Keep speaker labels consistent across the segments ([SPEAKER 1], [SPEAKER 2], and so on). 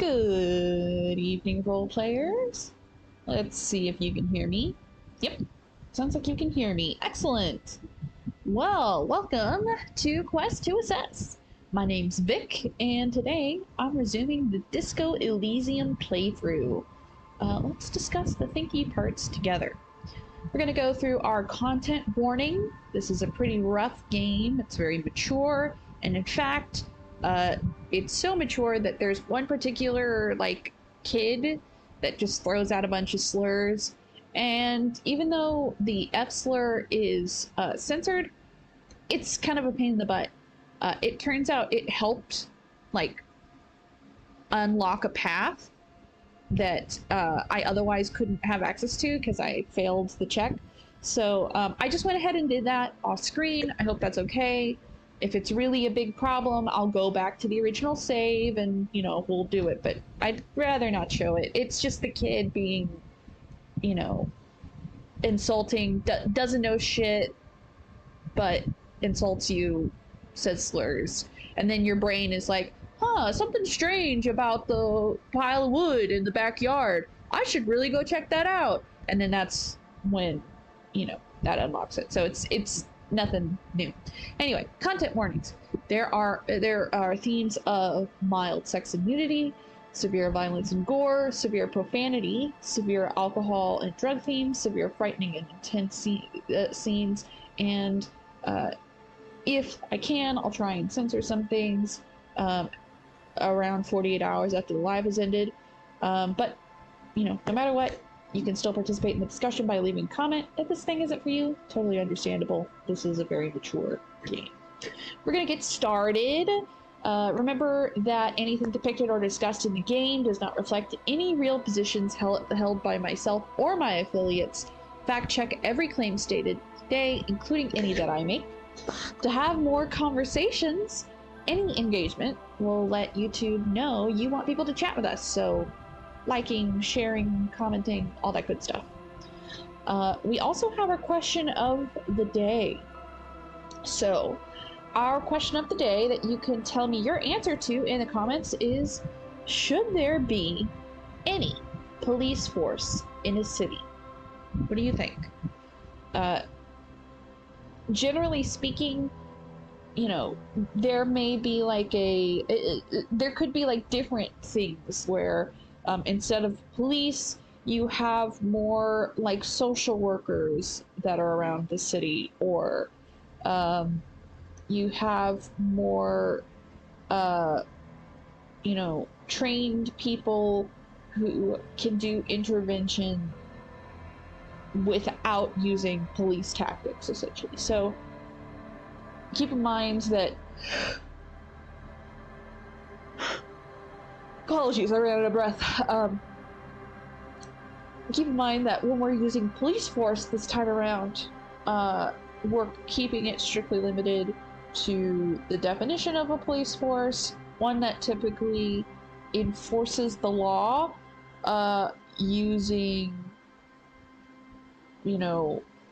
[SPEAKER 1] Good evening, role players. Let's see if you can hear me. Yep, sounds like you can hear me. Excellent. Well, welcome to Quest to Assess. My name's Vic, and today I'm resuming the Disco Elysium playthrough. Let's discuss the thinky parts together. We're going to go through our content warning. This is a pretty rough game. It's very mature, and in fact, it's so mature that there's one particular, kid that just throws out a bunch of slurs. And even though the F slur is censored, it's kind of a pain in the butt. It turns out it helped, unlock a path that I otherwise couldn't have access to because I failed the check. So I just went ahead and did that off screen. I hope that's okay. If it's really a big problem, I'll go back to the original save and, we'll do it. But I'd rather not show it. It's just the kid being, insulting, doesn't know shit, but insults you, says slurs. And then your brain is like, something strange about the pile of wood in the backyard. I should really go check that out. And then that's when, that unlocks it. So it's nothing new. Anyway, content warnings. There are themes of mild sex and nudity, severe violence and gore, severe profanity, severe alcohol and drug themes, severe frightening and intense scenes, and if I can, I'll try and censor some things around 48 hours after the live has ended. But, no matter what, you can still participate in the discussion by leaving a comment. If this thing isn't for you, totally understandable. This is a very mature game. We're going to get started. Remember that anything depicted or discussed in the game does not reflect any real positions held by myself or my affiliates. Fact check every claim stated today, including any that I make. To have more conversations, any engagement will let YouTube know you want people to chat with us. So liking, sharing, commenting, all that good stuff. We also have our question of the day. So our question of the day that you can tell me your answer to in the comments is, should there be any police force in a city? What do you think? Generally speaking, there may be there could be different things where instead of police, you have more social workers that are around the city, or you have more trained people who can do intervention without using police tactics, essentially. So keep in mind that apologies, I ran out of breath. Keep in mind that when we're using police force this time around, we're keeping it strictly limited to the definition of a police force, one that typically enforces the law using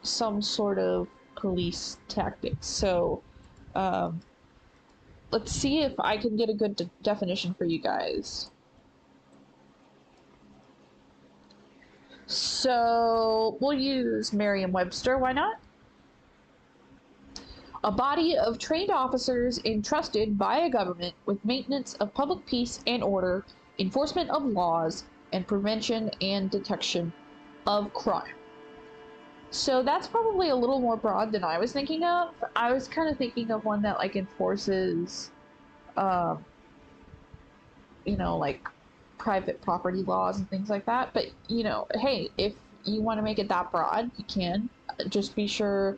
[SPEAKER 1] some sort of police tactics. So let's see if I can get a good definition for you guys. So we'll use Merriam-Webster, why not? A body of trained officers entrusted by a government with maintenance of public peace and order, enforcement of laws, and prevention and detection of crime. So that's probably a little more broad than I was thinking of. I was kind of thinking of one that enforces, private property laws and things like that. But, hey, if you want to make it that broad, you can. Just be sure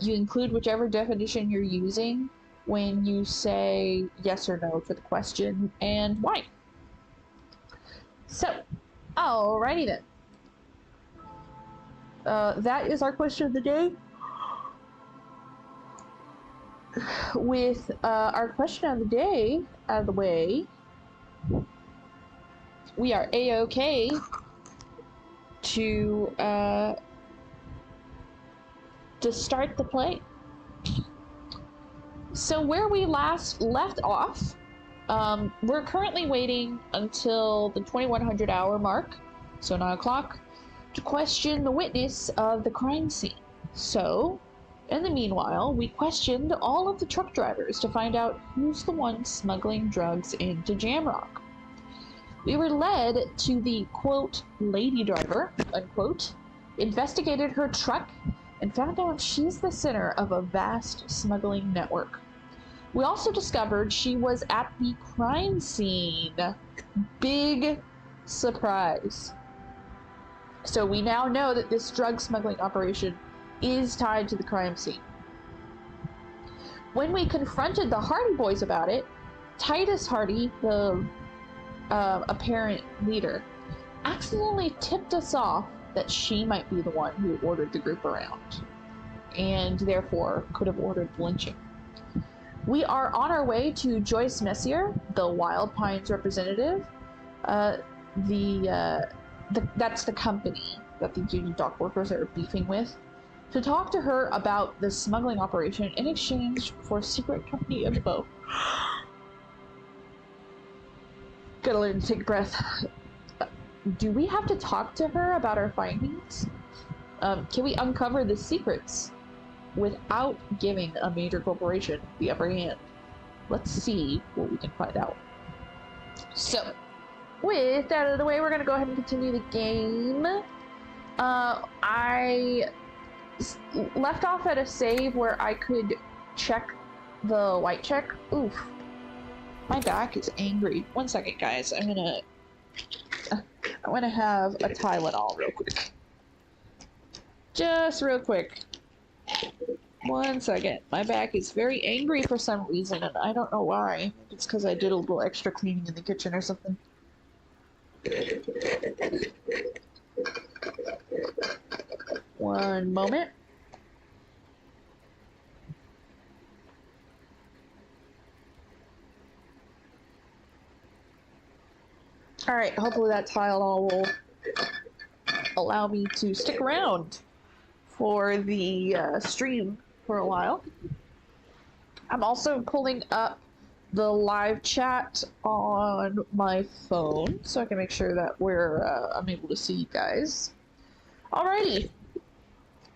[SPEAKER 1] you include whichever definition you're using when you say yes or no for the question and why. So, alrighty then. That is our question of the day. With our question of the day out of the way, we are a-okay to start the play. So where we last left off, We're currently waiting until the 2100 hour mark, so 9 o'clock, to question the witness of the crime scene. So, in the meanwhile, we questioned all of the truck drivers to find out who's the one smuggling drugs into Jamrock. We were led to the, quote, lady driver, unquote, investigated her truck, and found out she's the center of a vast smuggling network. We also discovered she was at the crime scene. Big surprise. So we now know that this drug smuggling operation is tied to the crime scene. When we confronted the Hardie Boys about it, Titus Hardie, the apparent leader, accidentally tipped us off that she might be the one who ordered the group around, and therefore could have ordered lynching. We are on our way to Joyce Messier, the Wild Pines representative. That's the company that the union dock workers are beefing with, to talk to her about the smuggling operation in exchange for secret company info. Gotta learn to take a breath. Do we have to talk to her about our findings? Can we uncover the secrets without giving a major corporation the upper hand? Let's see what we can find out. So, with that out of the way, we're gonna go ahead and continue the game. I left off at a save where I could check the white check. Oof. My back is angry. One second, guys. I'm gonna have a Tylenol real quick. Just real quick. One second. My back is very angry for some reason, and I don't know why. It's because I did a little extra cleaning in the kitchen or something. One moment. Alright, hopefully that Tylenol will allow me to stick around for the stream for a while. I'm also pulling up the live chat on my phone so I can make sure that I'm able to see you guys. Alrighty.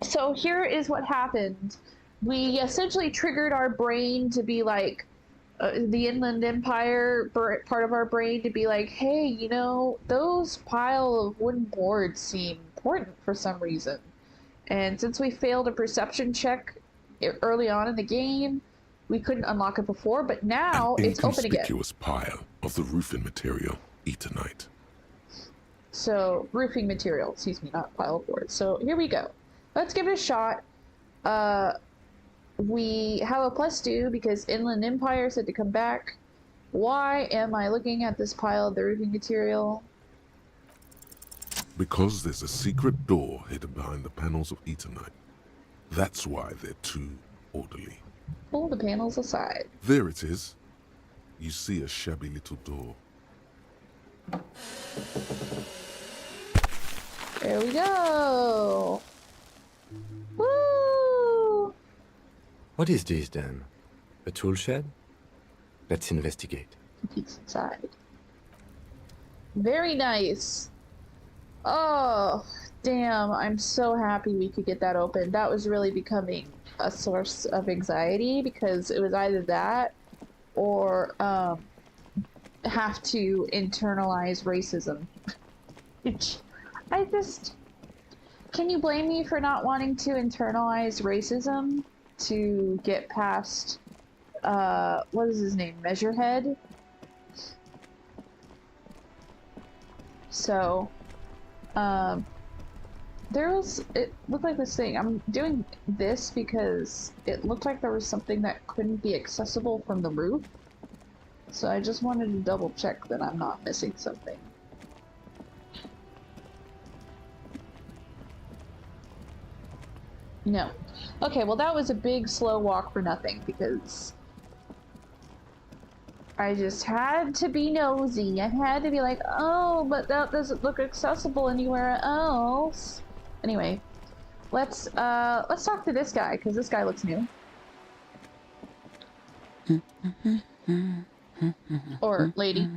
[SPEAKER 1] So here is what happened. We essentially triggered our brain to be like, the Inland Empire part of our brain to be like, hey, you know, those pile of wooden boards seem important for some reason. And since we failed a perception check early on in the game, we couldn't unlock it before, but now it's open again.
[SPEAKER 2] Inconspicuous pile of the roofing material, Eternite.
[SPEAKER 1] So, roofing material, excuse me, not pile of boards. So, here we go. Let's give it a shot. We have a +2 because Inland Empire said to come back. Why am I looking at this pile of the roofing material?
[SPEAKER 2] Because there's a secret door hidden behind the panels of Eternite. That's why they're too orderly.
[SPEAKER 1] Pull the panels aside.
[SPEAKER 2] There it is. You see a shabby little door.
[SPEAKER 1] There we go. Woo!
[SPEAKER 3] What is this then? A tool shed? Let's investigate.
[SPEAKER 1] Peeks inside. Very nice. Oh, damn. I'm so happy we could get that open. That was really becoming a source of anxiety because it was either that or have to internalize racism. Can you blame me for not wanting to internalize racism to get past, what is his name? Measurehead? So, it looked like this thing. I'm doing this because it looked like there was something that couldn't be accessible from the roof. So I just wanted to double check that I'm not missing something. No. Okay, well that was a big slow walk for nothing because I just had to be nosy. I had to be like, oh, but that doesn't look accessible anywhere else. Anyway, let's talk to this guy because this guy looks new. Or lady.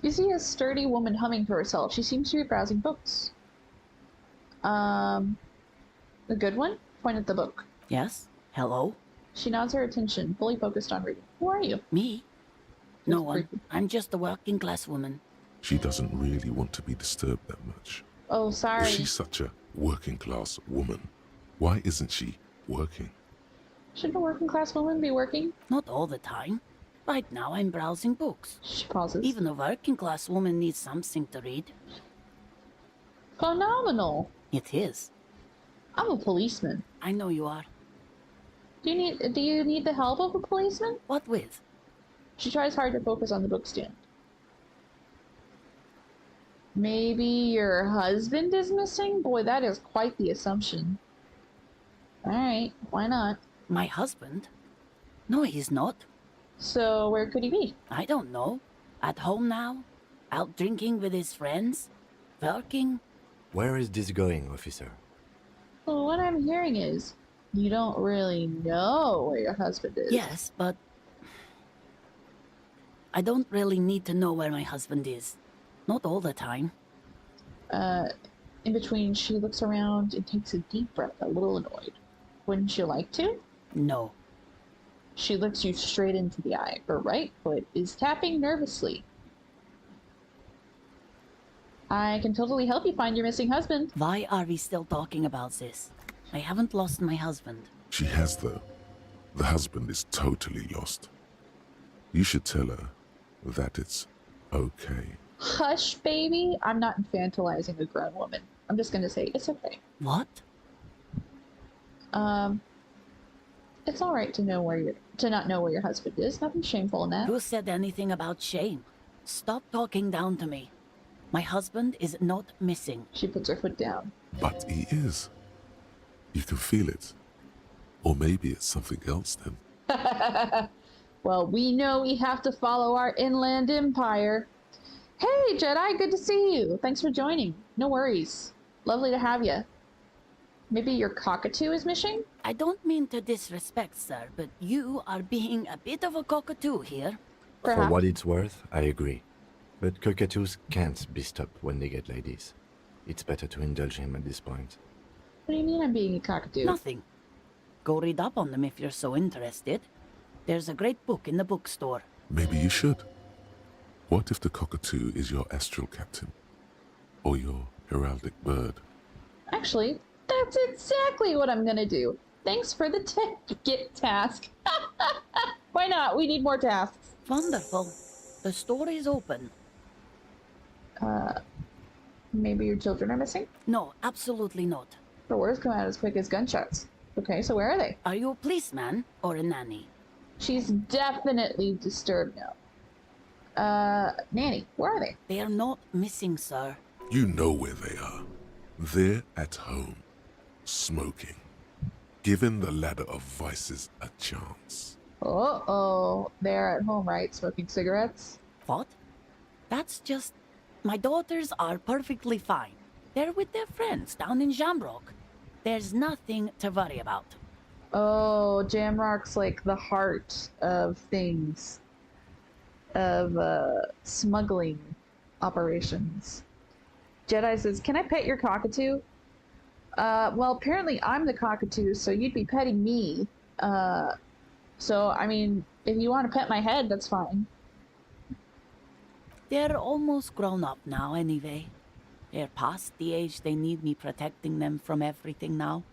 [SPEAKER 1] You see a sturdy woman humming to herself. She seems to be browsing books. A good one? Point at the book.
[SPEAKER 4] Yes? Hello?
[SPEAKER 1] She nods her attention, fully focused on reading. Who are you?
[SPEAKER 4] Me? No one.
[SPEAKER 1] creepy.
[SPEAKER 4] I'm just a working class woman.
[SPEAKER 2] She doesn't really want to be disturbed that much.
[SPEAKER 1] Oh, sorry.
[SPEAKER 2] If she's such a working class woman, why isn't she working?
[SPEAKER 1] Shouldn't a working class woman be working?
[SPEAKER 4] Not all the time. Right now I'm browsing books.
[SPEAKER 1] She pauses.
[SPEAKER 4] Even a working class woman needs something to read.
[SPEAKER 1] Phenomenal.
[SPEAKER 4] It is.
[SPEAKER 1] I'm a policeman.
[SPEAKER 4] I know you are.
[SPEAKER 1] Do you need the help of a policeman?
[SPEAKER 4] What with?
[SPEAKER 1] She tries hard to focus on the bookstand. Maybe your husband is missing? Boy, that is quite the assumption. Alright, why not?
[SPEAKER 4] My husband? No, he's not.
[SPEAKER 1] So, where could he be?
[SPEAKER 4] I don't know. At home now? Out drinking with his friends? Working?
[SPEAKER 3] Where is this going, officer?
[SPEAKER 1] Well, what I'm hearing is, you don't really know where your husband is.
[SPEAKER 4] Yes, but I don't really need to know where my husband is. Not all the time.
[SPEAKER 1] In between, she looks around and takes a deep breath, a little annoyed. Wouldn't you like to?
[SPEAKER 4] No.
[SPEAKER 1] She looks you straight into the eye. Her right foot is tapping nervously. I can totally help you find your missing husband.
[SPEAKER 4] Why are we still talking about this? I haven't lost my husband.
[SPEAKER 2] She has, though. The husband is totally lost. You should tell her that it's okay.
[SPEAKER 1] Hush, baby. I'm not infantilizing a grown woman. I'm just gonna say it's okay.
[SPEAKER 4] What?
[SPEAKER 1] It's all right to not know where your husband is. Nothing shameful in that.
[SPEAKER 4] Who said anything about shame? Stop talking down to me. My husband is not missing.
[SPEAKER 1] She puts her foot down.
[SPEAKER 2] But he is. You can feel it. Or maybe it's something else then.
[SPEAKER 1] Well, we know we have to follow our inland empire. Hey, Jedi, good to see you. Thanks for joining. No worries. Lovely to have you. Maybe your cockatoo is missing?
[SPEAKER 4] I don't mean to disrespect, sir, but you are being a bit of a cockatoo here.
[SPEAKER 1] Perhaps.
[SPEAKER 3] For what it's worth, I agree. But cockatoos can't be stopped when they get ladies. It's better to indulge him at this point.
[SPEAKER 1] What do you mean I'm being a cockatoo?
[SPEAKER 4] Nothing. Go read up on them if you're so interested. There's a great book in the bookstore.
[SPEAKER 2] Maybe you should. What if the cockatoo is your astral captain? Or your heraldic bird?
[SPEAKER 1] Actually, that's exactly what I'm gonna do. Thanks for the get task. Why not? We need more tasks.
[SPEAKER 4] Wonderful. The store is open.
[SPEAKER 1] Maybe your children are missing?
[SPEAKER 4] No, absolutely not.
[SPEAKER 1] The words come out as quick as gunshots. Okay, so where are they?
[SPEAKER 4] Are you a policeman or a nanny?
[SPEAKER 1] She's definitely disturbed now. Nanny, where are they?
[SPEAKER 4] They are not missing, sir.
[SPEAKER 2] You know where they are. They're at home, smoking, giving the ladder of vices a chance.
[SPEAKER 1] Uh-oh. They're at home, right? Smoking cigarettes?
[SPEAKER 4] What? That's just... My daughters are perfectly fine. They're with their friends down in Jamrock. There's nothing to worry about.
[SPEAKER 1] Oh, Jamrock's like the heart of things. Of, smuggling operations. Jedi says, can I pet your cockatoo? Well, apparently I'm the cockatoo, so you'd be petting me. So, I mean, if you want to pet my head, that's fine.
[SPEAKER 4] They're almost grown up now anyway. They're past the age they need me protecting them from everything now.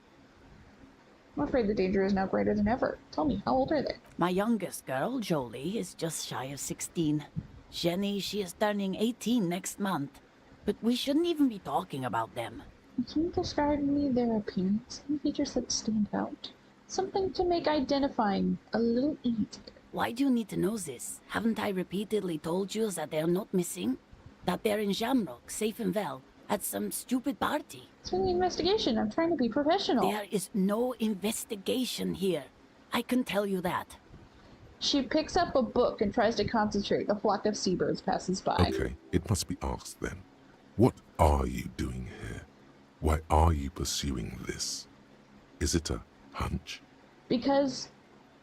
[SPEAKER 1] I'm afraid the danger is now greater than ever. Tell me, how old are they?
[SPEAKER 4] My youngest girl, Jolie, is just shy of 16. Jenny, she is turning 18 next month. But we shouldn't even be talking about them.
[SPEAKER 1] Can you describe to me their appearance? Any features that stand out? Something to make identifying a little easier.
[SPEAKER 4] Why do you need to know this? Haven't I repeatedly told you that they're not missing? That they're in Jamrock, safe and well, at some stupid party?
[SPEAKER 1] It's an investigation. I'm trying to be professional.
[SPEAKER 4] There is no investigation here. I can tell you that.
[SPEAKER 1] She picks up a book and tries to concentrate. A flock of seabirds passes by.
[SPEAKER 2] Okay, it must be asked then. What are you doing here? Why are you pursuing this? Is it a hunch?
[SPEAKER 1] Because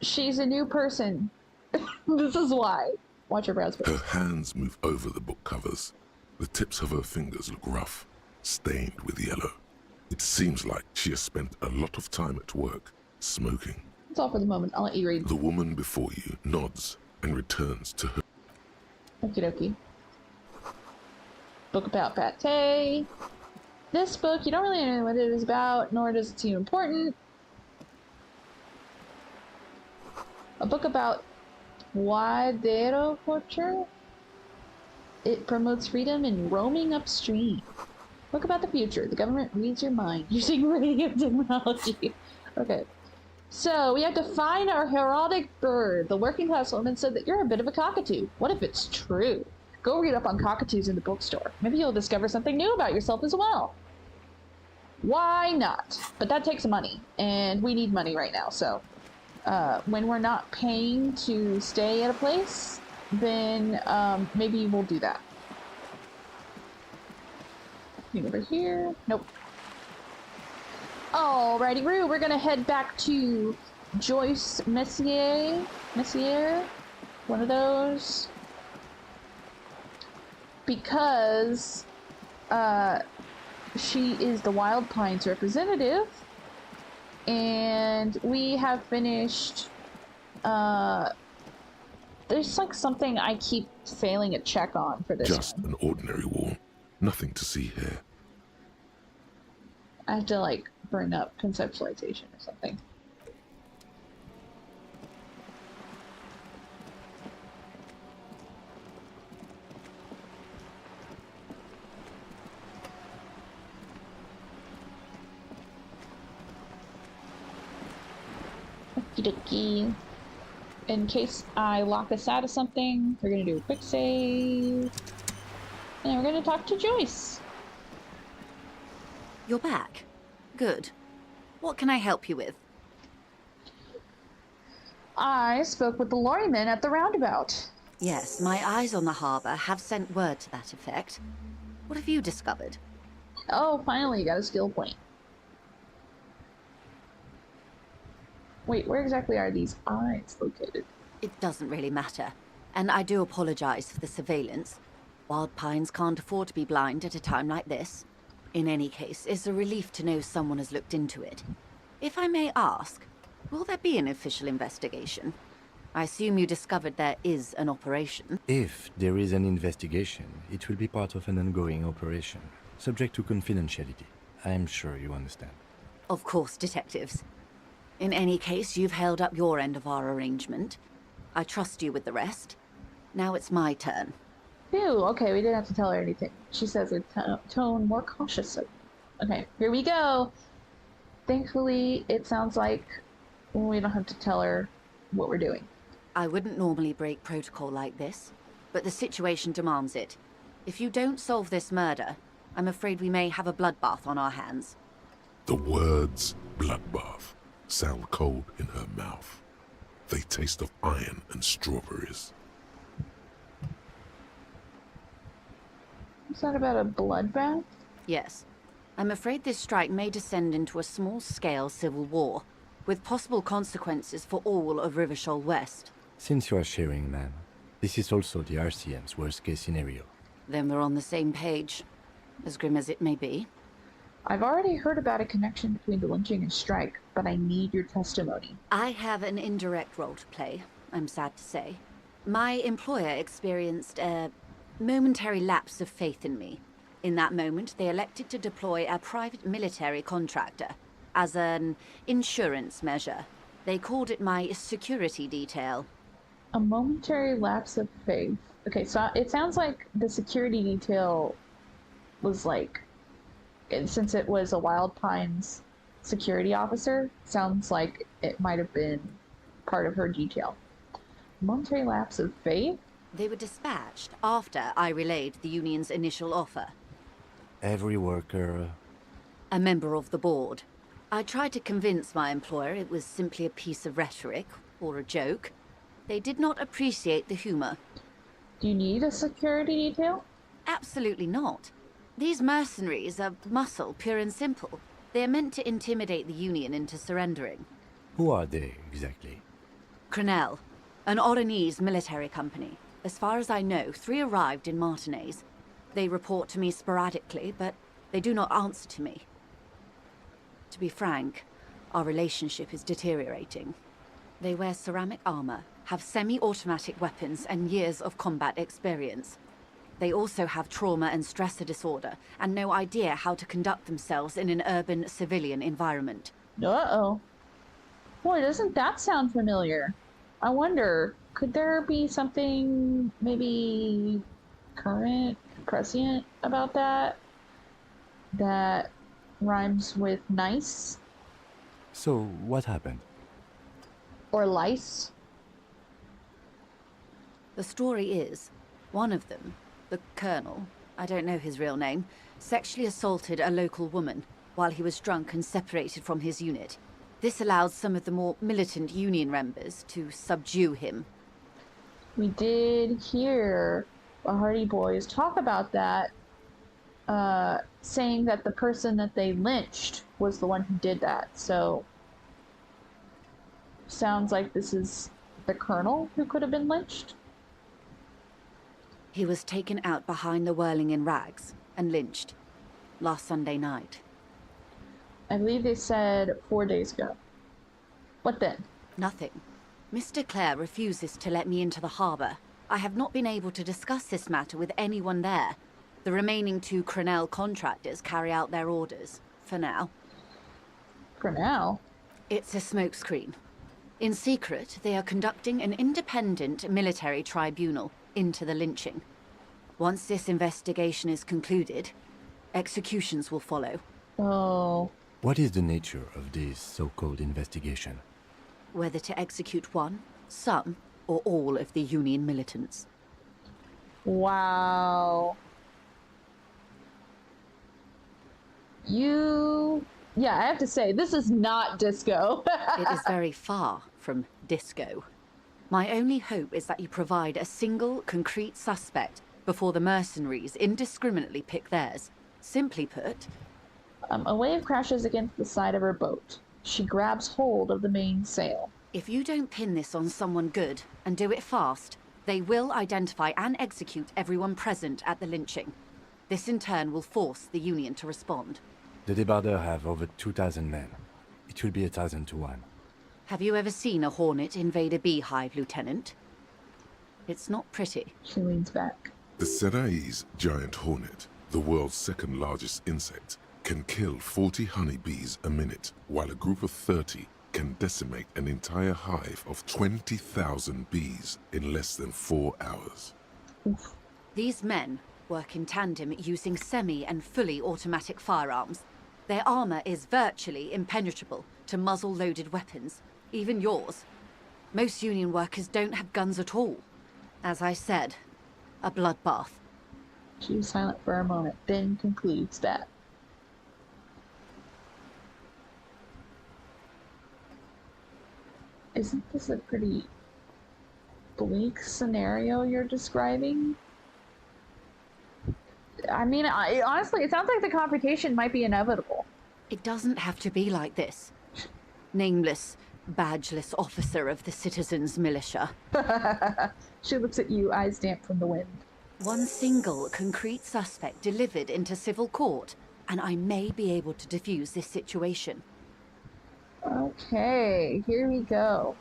[SPEAKER 1] she's a new person. This is why. Watch your brows,
[SPEAKER 2] Her
[SPEAKER 1] please.
[SPEAKER 2] hands move over the book covers. The tips of her fingers look rough, stained with yellow. It seems like she has spent a lot of time at work, smoking.
[SPEAKER 1] That's all for the moment. I'll let you read.
[SPEAKER 2] The woman before you nods and returns to her.
[SPEAKER 1] Okie dokie. Book about pate. This book, you don't really know what it is about, nor does it seem important. A book about Guadero culture. It promotes freedom in roaming upstream. Book about the future. The government reads your mind using radio technology. Okay. So, we have to find our heraldic bird. The working class woman said that you're a bit of a cockatoo. What if it's true? Go read up on cockatoos in the bookstore. Maybe you'll discover something new about yourself as well. Why not? But that takes money, and we need money right now, so when we're not paying to stay at a place, then maybe we'll do that. Over here. Nope. Alrighty, Roo, we're gonna head back to Joyce Messier, one of those, because she is the Wild Pines representative, and we have finished, there's like something I keep failing at check on for this
[SPEAKER 2] Just
[SPEAKER 1] one.
[SPEAKER 2] an ordinary wall. Nothing to see here.
[SPEAKER 1] I have to like bring up conceptualization or something. Okie dokie. In case I lock us out of something, we're gonna do a quick save. And then we're gonna talk to Joyce.
[SPEAKER 5] You're back. Good. What can I help you with?
[SPEAKER 1] I spoke with the lorryman at the roundabout.
[SPEAKER 5] Yes, my eyes on the harbour have sent word to that effect. What have you discovered?
[SPEAKER 1] Oh, finally, you got a skill point. Wait, where exactly are these eyes located?
[SPEAKER 5] It doesn't really matter, and I do apologize for the surveillance. Wild Pines can't afford to be blind at a time like this. In any case, it's a relief to know someone has looked into it. If I may ask, will there be an official investigation? I assume you discovered there is an operation.
[SPEAKER 3] If there is an investigation, it will be part of an ongoing operation, subject to confidentiality. I'm sure you understand.
[SPEAKER 5] Of course, detectives. In any case, you've held up your end of our arrangement. I trust you with the rest. Now it's my turn.
[SPEAKER 1] Phew, okay, we didn't have to tell her anything. She says her tone more cautious. Okay, here we go. Thankfully, it sounds like we don't have to tell her what we're doing.
[SPEAKER 5] I wouldn't normally break protocol like this, but the situation demands it. If you don't solve this murder, I'm afraid we may have a bloodbath on our hands.
[SPEAKER 2] The words bloodbath sound cold in her mouth. They taste of iron and strawberries.
[SPEAKER 1] Is that about a bloodbath?
[SPEAKER 5] Yes. I'm afraid this strike may descend into a small-scale civil war, with possible consequences for all of Rivershoal West.
[SPEAKER 3] Since you are sharing, ma'am, this is also the RCM's worst-case scenario.
[SPEAKER 5] Then we're on the same page, as grim as it may be.
[SPEAKER 1] I've already heard about a connection between the lynching and strike, but I need your testimony.
[SPEAKER 5] I have an indirect role to play, I'm sad to say. My employer experienced a momentary lapse of faith in me. In that moment, they elected to deploy a private military contractor as an insurance measure. They called it my security detail.
[SPEAKER 1] A momentary lapse of faith. Okay, so it sounds like the security detail was like, since it was a Wild Pines security officer, sounds like it might have been part of her detail. Momentary lapse of faith?
[SPEAKER 5] They were dispatched after I relayed the union's initial offer.
[SPEAKER 3] Every worker...
[SPEAKER 5] A member of the board. I tried to convince my employer it was simply a piece of rhetoric, or a joke. They did not appreciate the humor.
[SPEAKER 1] Do you need a security detail?
[SPEAKER 5] Absolutely not. These mercenaries are muscle, pure and simple. They are meant to intimidate the Union into surrendering.
[SPEAKER 3] Who are they, exactly?
[SPEAKER 5] Crenell. An Oranese military company. As far as I know, 3 arrived in Martinez. They report to me sporadically, but they do not answer to me. To be frank, our relationship is deteriorating. They wear ceramic armor, have semi-automatic weapons, and years of combat experience. They also have trauma and stressor disorder, and no idea how to conduct themselves in an urban civilian environment.
[SPEAKER 1] Uh-oh. Boy, doesn't that sound familiar? I wonder, could there be something maybe current, prescient about that? That rhymes with nice?
[SPEAKER 3] So, what happened?
[SPEAKER 1] Or lice?
[SPEAKER 5] The story is, one of them, the colonel, I don't know his real name, sexually assaulted a local woman while he was drunk and separated from his unit. This allowed some of the more militant Union members to subdue him.
[SPEAKER 1] We did hear the Hardie Boys talk about that, saying that the person that they lynched was the one who did that. So, sounds like this is the colonel who could have been lynched.
[SPEAKER 5] He was taken out behind the whirling in rags and lynched last Sunday night.
[SPEAKER 1] I believe they said 4 days ago. What then?
[SPEAKER 5] Nothing. Mr. Clare refuses to let me into the harbor. I have not been able to discuss this matter with anyone there. The remaining 2 Crenell contractors carry out their orders, for now.
[SPEAKER 1] For now?
[SPEAKER 5] It's a smokescreen. In secret, they are conducting an independent military tribunal into the lynching. Once this investigation is concluded, executions will follow.
[SPEAKER 1] Oh.
[SPEAKER 3] What is the nature of this so-called investigation?
[SPEAKER 5] Whether to execute one, some, or all of the Union militants.
[SPEAKER 1] Wow. Yeah, I have to say, this is not disco.
[SPEAKER 5] It is very far from disco. My only hope is that you provide a single, concrete suspect before the mercenaries indiscriminately pick theirs. Simply put...
[SPEAKER 1] A wave crashes against the side of her boat. She grabs hold of the mainsail.
[SPEAKER 5] If you don't pin this on someone good, and do it fast, they will identify and execute everyone present at the lynching. This in turn will force the Union to respond.
[SPEAKER 3] The Debarders have over 2,000 men. It will be 1,000 to 1.
[SPEAKER 5] Have you ever seen a hornet invade a beehive, Lieutenant? It's not pretty.
[SPEAKER 1] She leans back.
[SPEAKER 2] The Serai's giant hornet, the world's 2nd largest insect, can kill 40 honeybees a minute, while a group of 30 can decimate an entire hive of 20,000 bees in less than 4 hours.
[SPEAKER 1] Oof.
[SPEAKER 5] These men work in tandem using semi- and fully automatic firearms. Their armor is virtually impenetrable to muzzle-loaded weapons, even yours. Most Union workers don't have guns at all. As I said, a bloodbath.
[SPEAKER 1] She was silent for a moment, then concludes that. Isn't this a pretty bleak scenario you're describing? I mean, honestly, it sounds like the confrontation might be inevitable.
[SPEAKER 5] It doesn't have to be like this. Nameless, badgeless officer of the citizens' militia.
[SPEAKER 1] She looks at you, eyes damp from the wind.
[SPEAKER 5] One single, concrete suspect delivered into civil court, and I may be able to defuse this situation.
[SPEAKER 1] Okay, here we go.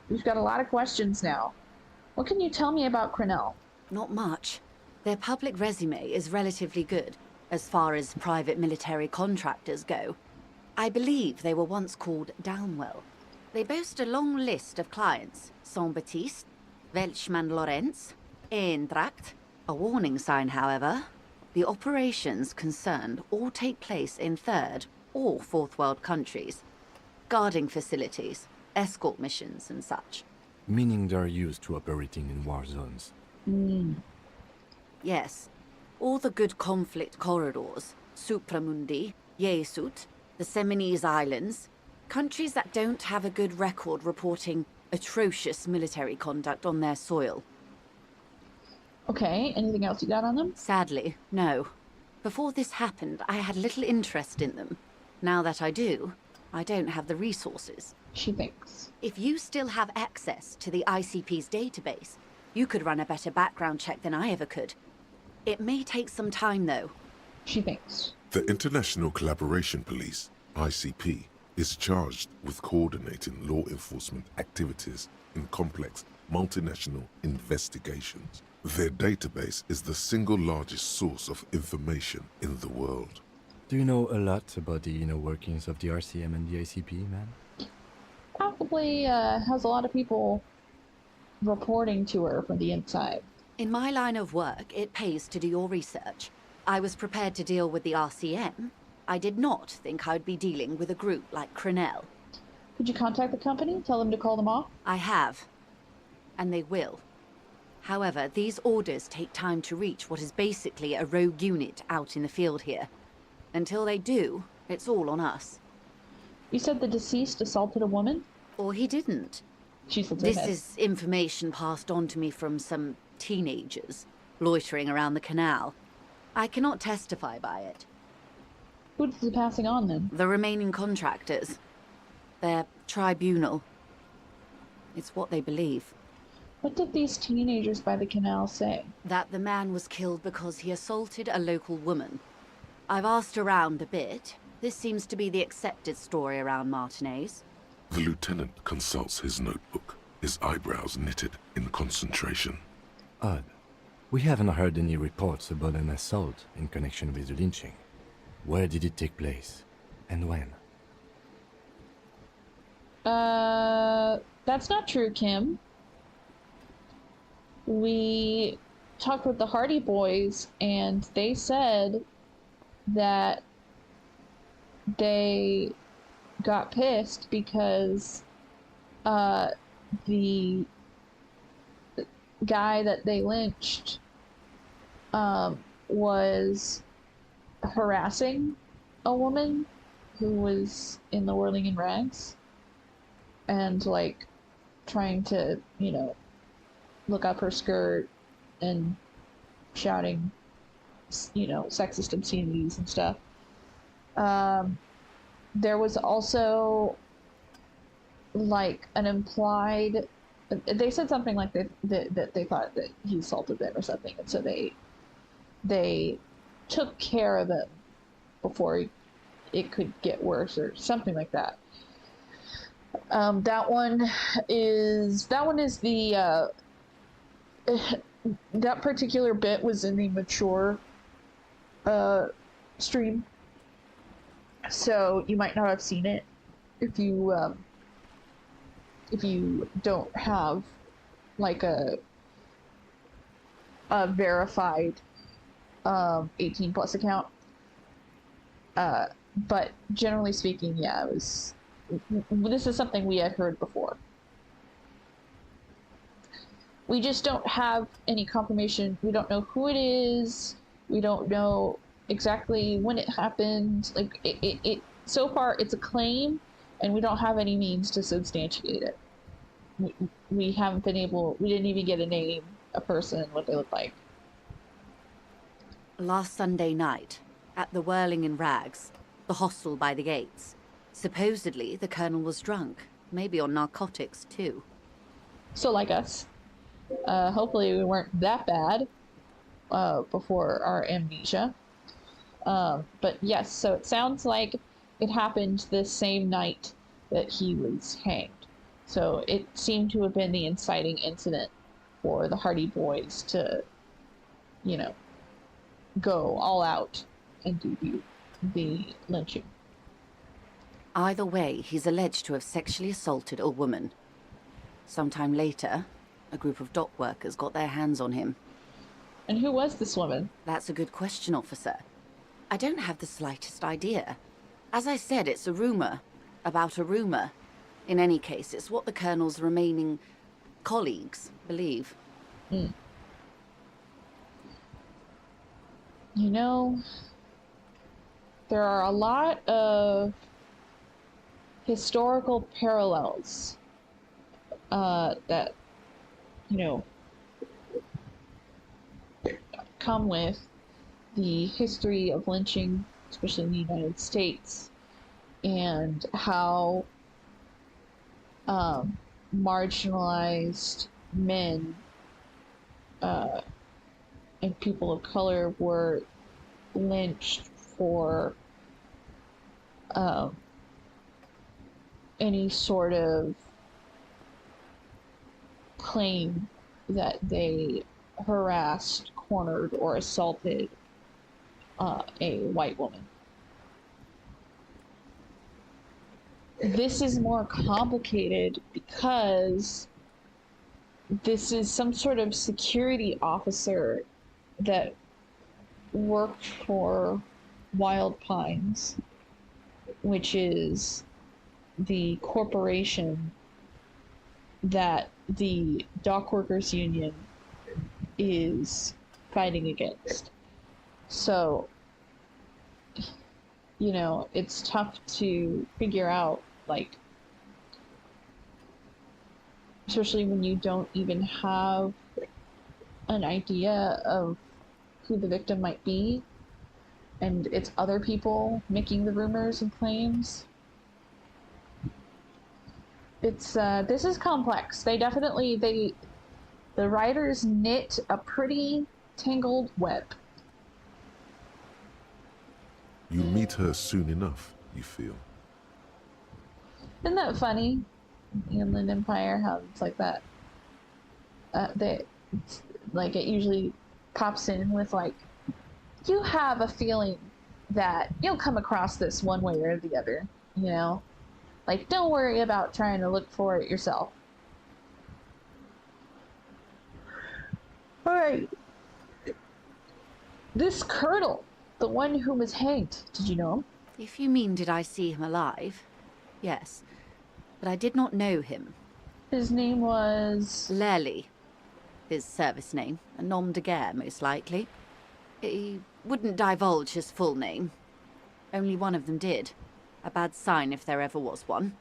[SPEAKER 1] We've got a lot of questions now. What can you tell me about Crenell?
[SPEAKER 5] Not much. Their public resume is relatively good, as far as private military contractors go. I believe they were once called Downwell. They boast a long list of clients: Saint-Baptiste, Welchman-Lorenz, Eintracht. A warning sign, however. The operations concerned all take place in 3rd or 4th world countries. Guarding facilities, escort missions and such.
[SPEAKER 3] Meaning they're used to operating in war zones.
[SPEAKER 5] Yes. All the good conflict corridors, Supramundi, Yesut, the Seminese Islands, countries that don't have a good record reporting atrocious military conduct on their soil.
[SPEAKER 1] Okay, anything else you got on them?
[SPEAKER 5] Sadly, no. Before this happened, I had little interest in them. Now that I do, I don't have the resources.
[SPEAKER 1] She thinks.
[SPEAKER 5] If you still have access to the ICP's database, you could run a better background check than I ever could. It may take some time, though.
[SPEAKER 1] She thinks.
[SPEAKER 2] The International Collaboration Police, ICP, is charged with coordinating law enforcement activities in complex multinational investigations. Their database is the single largest source of information in the world.
[SPEAKER 3] Do you know a lot about the inner workings of the RCM and the ICP, man?
[SPEAKER 1] Probably has a lot of people reporting to her from the inside.
[SPEAKER 5] In my line of work, it pays to do your research. I was prepared to deal with the RCM. I did not think I'd be dealing with a group like Crenell.
[SPEAKER 1] Could you contact the company? Tell them to call them off?
[SPEAKER 5] I have. And they will. However, these orders take time to reach what is basically a rogue unit out in the field here. Until they do, it's all on us.
[SPEAKER 1] You said the deceased assaulted a woman?
[SPEAKER 5] Or he didn't. This is information passed on to me from some teenagers loitering around the canal. I cannot testify by it.
[SPEAKER 1] Who's he passing on, then?
[SPEAKER 5] The remaining contractors. Their tribunal. It's what they believe.
[SPEAKER 1] What did these teenagers by the canal say?
[SPEAKER 5] That the man was killed because he assaulted a local woman. I've asked around a bit. This seems to be the accepted story around Martinez.
[SPEAKER 2] The lieutenant consults his notebook, his eyebrows knitted in concentration.
[SPEAKER 3] Odd. We haven't heard any reports about an assault in connection with the lynching. Where did it take place? And when?
[SPEAKER 1] That's not true, Kim. We talked with the Hardie Boys, and they said that they got pissed because the guy that they lynched was harassing a woman who was in the whirling in rags and like trying to, you know, look up her skirt and shouting, you know, sexist obscenities and stuff. There was also like an implied, they said something like that they thought that he assaulted them or something, and so they took care of him before it could get worse or something like that. That one is the that particular bit was in the mature stream, so you might not have seen it if you don't have like a verified 18 plus account. But generally speaking, yeah, this is something we had heard before. We just don't have any confirmation. We don't know who it is. We don't know exactly when it happened. Like it so far it's a claim, and we don't have any means to substantiate it. We haven't been able. We didn't even get a name, a person, what they look like.
[SPEAKER 5] Last Sunday night, at the Whirling in Rags, the hostel by the gates. Supposedly, the colonel was drunk, maybe on narcotics too.
[SPEAKER 1] So like us. Hopefully we weren't that bad before our amnesia. But yes, so it sounds like it happened the same night that he was hanged. So it seemed to have been the inciting incident for the Hardie Boys to, you know, go all out and do the lynching.
[SPEAKER 5] Either way, he's alleged to have sexually assaulted a woman. Sometime later, a group of dock workers got their hands on him.
[SPEAKER 1] And who was this woman?
[SPEAKER 5] That's a good question, officer. I don't have the slightest idea. As I said, it's a rumor about a rumor. In any case, it's what the colonel's remaining colleagues believe.
[SPEAKER 1] You know, there are a lot of historical parallels that, you know, come with the history of lynching, especially in the United States, and how marginalized men and people of color were lynched for any sort of claim that they harassed, cornered, or assaulted a white woman. This is more complicated because this is some sort of security officer that worked for Wild Pines, which is the corporation that the dock workers union is fighting against. So, you know, it's tough to figure out, like, especially when you don't even have an idea of who the victim might be, and it's other people making the rumors and claims. It's this is complex. The writers knit a pretty tangled web.
[SPEAKER 2] You meet her soon enough, you feel.
[SPEAKER 1] Isn't that funny? In Inland Empire, how it's like that. It usually pops in with like, you have a feeling that you'll come across this one way or the other, you know? Like, don't worry about trying to look for it yourself. Alright. This Colonel, the one who was hanged, did you know him?
[SPEAKER 5] If you mean did I see him alive, yes. But I did not know him.
[SPEAKER 1] His name was...
[SPEAKER 5] Lely. His service name. A nom de guerre, most likely. He wouldn't divulge his full name. Only one of them did. A bad sign if there ever was one.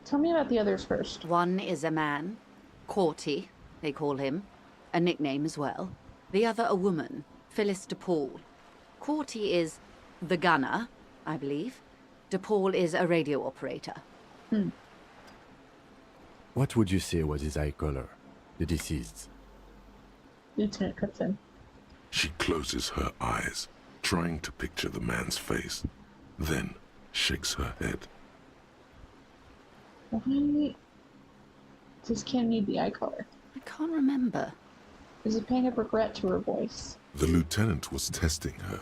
[SPEAKER 1] Tell me about the others first.
[SPEAKER 5] One is a man. Courty, they call him. A nickname as well. The other a woman. Phyllis DePaul. Courty is the gunner, I believe. DePaul is a radio operator.
[SPEAKER 3] What would you say was his eye color, the deceased's?
[SPEAKER 1] Lieutenant cuts in.
[SPEAKER 2] She closes her eyes, trying to picture the man's face, then shakes her head.
[SPEAKER 1] Why does Kim need the eye color?
[SPEAKER 5] I can't remember.
[SPEAKER 1] There's a pang of regret to her voice.
[SPEAKER 2] The lieutenant was testing her,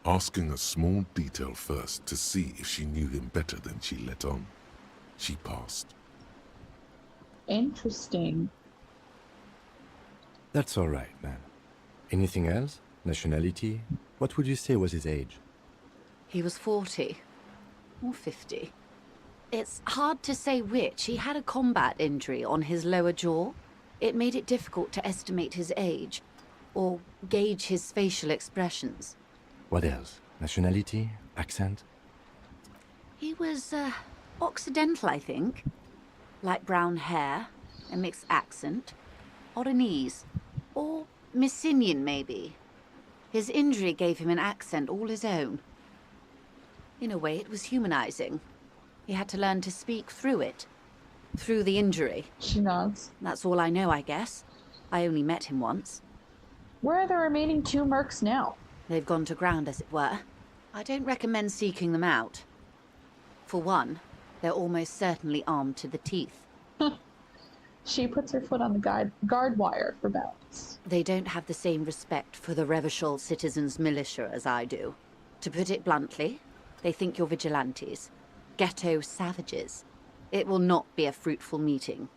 [SPEAKER 2] asking a small detail first to see if she knew him better than she let on. She passed.
[SPEAKER 1] Interesting.
[SPEAKER 3] That's all right, man. Anything else? Nationality? What would you say was his age?
[SPEAKER 5] He was 40. Or 50. It's hard to say which. He had a combat injury on his lower jaw. It made it difficult to estimate his age, or gauge his facial expressions.
[SPEAKER 3] What else? Nationality? Accent?
[SPEAKER 5] He was, Occidental, I think. Light brown hair, a mixed accent, Oranese, or Messinian, maybe. His injury gave him an accent all his own. In a way, it was humanizing. He had to learn to speak through it. Through the injury.
[SPEAKER 1] She nods.
[SPEAKER 5] That's all I know, I guess. I only met him once.
[SPEAKER 1] Where are the remaining 2 mercs now?
[SPEAKER 5] They've gone to ground, as it were. I don't recommend seeking them out. For one, they're almost certainly armed to the teeth.
[SPEAKER 1] She puts her foot on the guard wire for balance.
[SPEAKER 5] They don't have the same respect for the Revachol citizens' militia as I do. To put it bluntly, they think you're vigilantes. Ghetto savages. It will not be a fruitful meeting.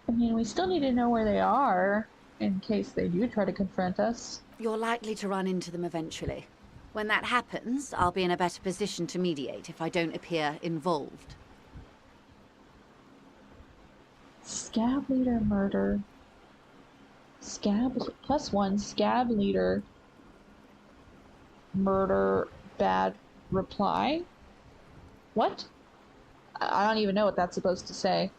[SPEAKER 1] I mean, we still need to know where they are, in case they do try to confront us.
[SPEAKER 5] You're likely to run into them eventually. When that happens, I'll be in a better position to mediate if I don't appear involved.
[SPEAKER 1] Scab leader murder. Scab +1 scab leader murder bad reply? What? I don't even know what that's supposed to say.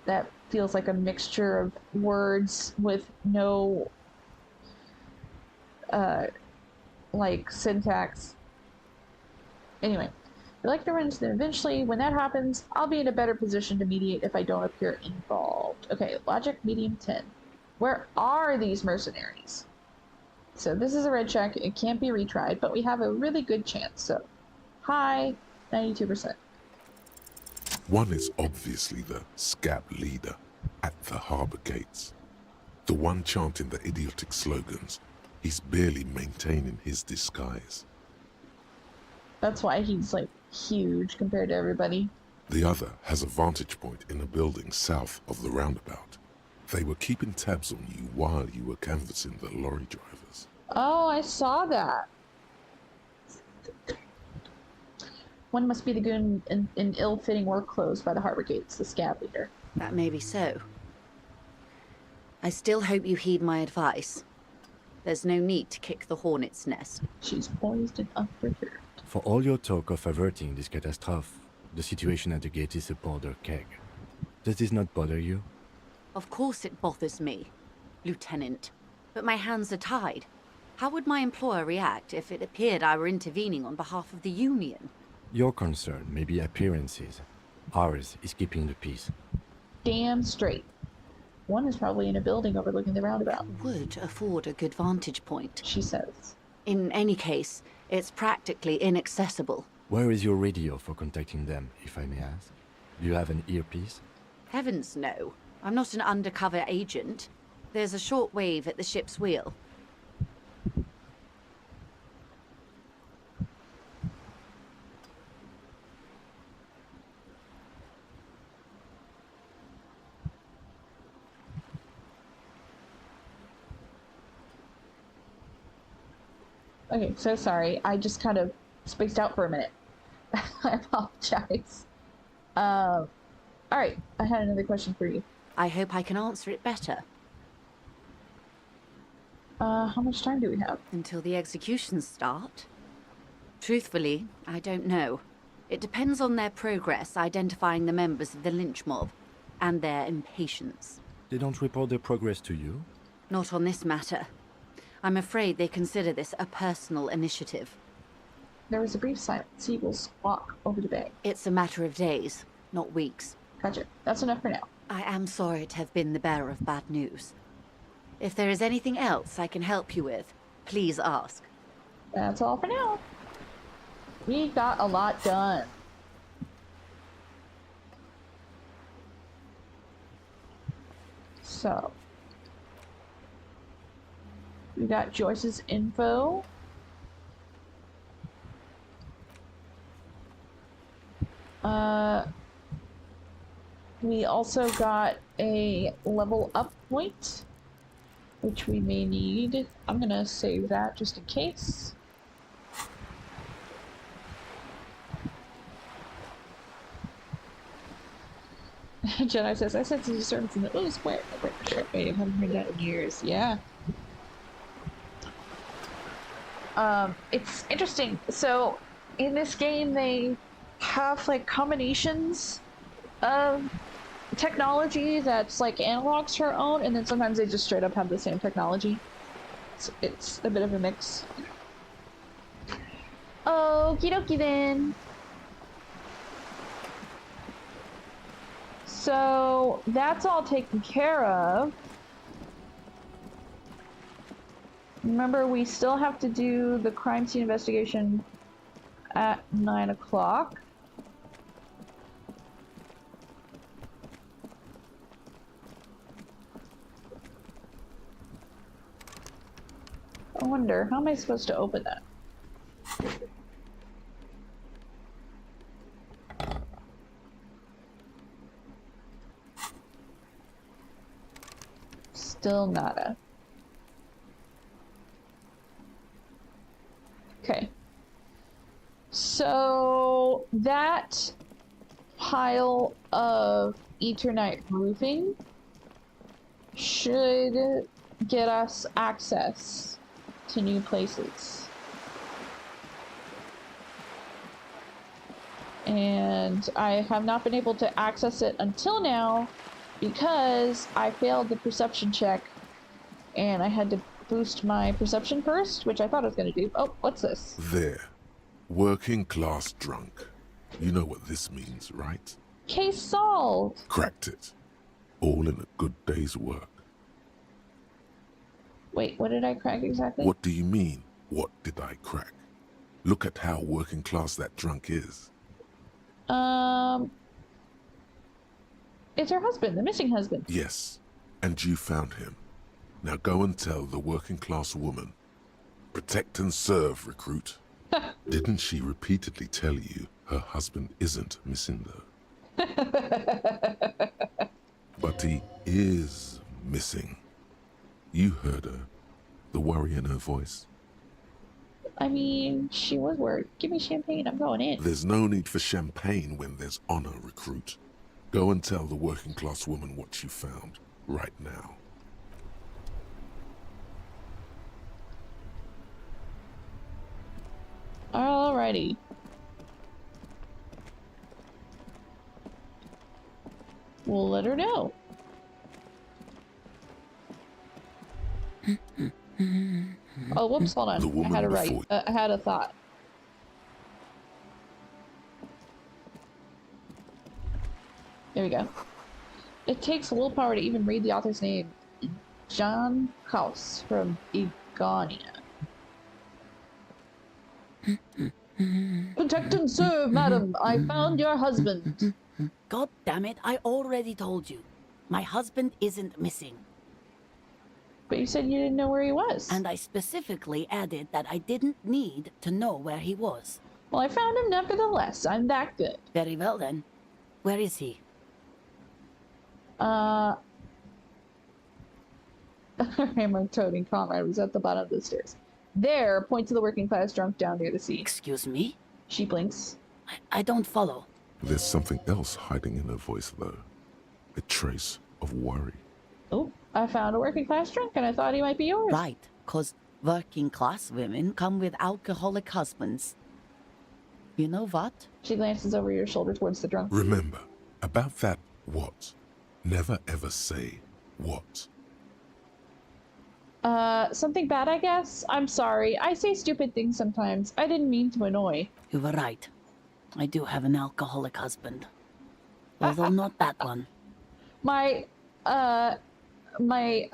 [SPEAKER 1] That feels like a mixture of words with no like syntax. Anyway, We like to run into them eventually. When that happens, I'll be in a better position to mediate if I don't appear involved. Okay, logic medium 10. Where are these mercenaries? So this is a red check. It can't be retried, but we have a really good chance. So high, 92%.
[SPEAKER 2] One is obviously the scab leader at the harbor gates. The one chanting the idiotic slogans. He's barely maintaining his disguise.
[SPEAKER 1] That's why he's like huge compared to everybody.
[SPEAKER 2] The other has a vantage point in a building south of the roundabout. They were keeping tabs on you while you were canvassing the lorry drivers.
[SPEAKER 1] Oh, I saw that. One must be the goon in ill-fitting work clothes by the harbor gates, the scab leader.
[SPEAKER 5] That may be so. I still hope you heed my advice. There's no need to kick the hornet's nest.
[SPEAKER 1] She's poised and unperturbed.
[SPEAKER 3] For all your talk of averting this catastrophe, the situation at the gate is a powder keg. Does this not bother you?
[SPEAKER 5] Of course it bothers me, Lieutenant. But my hands are tied. How would my employer react if it appeared I were intervening on behalf of the Union?
[SPEAKER 3] Your concern may be appearances. Ours is keeping the peace.
[SPEAKER 1] Damn straight. One is probably in a building overlooking the roundabout.
[SPEAKER 5] Would afford a good vantage point.
[SPEAKER 1] She says.
[SPEAKER 5] In any case, it's practically inaccessible.
[SPEAKER 3] Where is your radio for contacting them, if I may ask? Do you have an earpiece?
[SPEAKER 5] Heavens no. I'm not an undercover agent. There's a short wave at the ship's wheel.
[SPEAKER 1] Okay, so sorry. I just kind of spaced out for a minute. I apologize. Alright, I had another question for you.
[SPEAKER 5] I hope I can answer it better.
[SPEAKER 1] How much time do we have?
[SPEAKER 5] Until the executions start? Truthfully, I don't know. It depends on their progress identifying the members of the lynch mob, and their impatience.
[SPEAKER 3] They don't report their progress to you?
[SPEAKER 5] Not on this matter. I'm afraid they consider this a personal initiative.
[SPEAKER 1] There was a brief silence. Seagulls squawk over the bay.
[SPEAKER 5] It's a matter of days, not weeks.
[SPEAKER 1] Gotcha. That's enough for now.
[SPEAKER 5] I am sorry to have been the bearer of bad news. If there is anything else I can help you with, please ask.
[SPEAKER 1] That's all for now. We got a lot done. So, we got Joyce's info. We also got a level up point, which we may need. I'm gonna save that just in case. Jedi says, I sense a disturbance in the Little Square. Wait, I haven't heard that in years. Yeah. It's interesting. So, in this game, they have, like, combinations of technology that's, like, analogs to our own, and then sometimes they just straight up have the same technology. It's a bit of a mix. Okie dokie then. So that's all taken care of. Remember, we still have to do the crime scene investigation at 9 o'clock. I wonder, how am I supposed to open that? Still nada. Okay. So that pile of Eternite roofing should get us access to new places. And I have not been able to access it until now because I failed the perception check and I had to boost my perception first, which I thought I was going to do. Oh, what's this?
[SPEAKER 2] There. Working class drunk. You know what this means, right?
[SPEAKER 1] Case solved.
[SPEAKER 2] Cracked it. All in a good day's work.
[SPEAKER 1] Wait, what did I crack exactly?
[SPEAKER 2] What do you mean, what did I crack? Look at how working class that drunk is.
[SPEAKER 1] It's her husband, the missing husband.
[SPEAKER 2] Yes, and you found him. Now go and tell the working class woman. Protect and serve, recruit. Didn't she repeatedly tell you her husband isn't missing though? But he is missing. You heard her. The worry in her voice.
[SPEAKER 1] I mean, she was worried. Give me champagne, I'm going in.
[SPEAKER 2] There's no need for champagne when there's honor, recruit. Go and tell the working class woman what you found, right now.
[SPEAKER 1] Alrighty. We'll let her know. Oh, whoops, hold on.
[SPEAKER 2] The
[SPEAKER 1] I
[SPEAKER 2] woman
[SPEAKER 1] had it right.
[SPEAKER 2] before-
[SPEAKER 1] I had a thought. There we go. It takes willpower to even read the author's name. John House from Egonia. Protect and serve, madam. I found your husband.
[SPEAKER 4] God damn it, I already told you. My husband isn't missing.
[SPEAKER 1] But you said you didn't know where he was.
[SPEAKER 4] And I specifically added that I didn't need to know where he was.
[SPEAKER 1] Well, I found him nevertheless. I'm that good.
[SPEAKER 4] Very well then. Where is he?
[SPEAKER 1] My toting comrade was at the bottom of the stairs. There, point to the working class drunk down near the sea.
[SPEAKER 4] Excuse me?
[SPEAKER 1] She blinks.
[SPEAKER 4] I don't follow.
[SPEAKER 2] There's something else hiding in her voice, though. A trace of worry.
[SPEAKER 1] Oh, I found a working class drunk and I thought he might be yours.
[SPEAKER 4] Right, 'cause working class women come with alcoholic husbands. You know what?
[SPEAKER 1] She glances over your shoulder towards the drunk.
[SPEAKER 2] Remember, about that what? Never ever say what.
[SPEAKER 1] Something bad, I guess? I'm sorry. I say stupid things sometimes. I didn't mean to annoy.
[SPEAKER 4] You were right. I do have an alcoholic husband. Although not that one.
[SPEAKER 1] My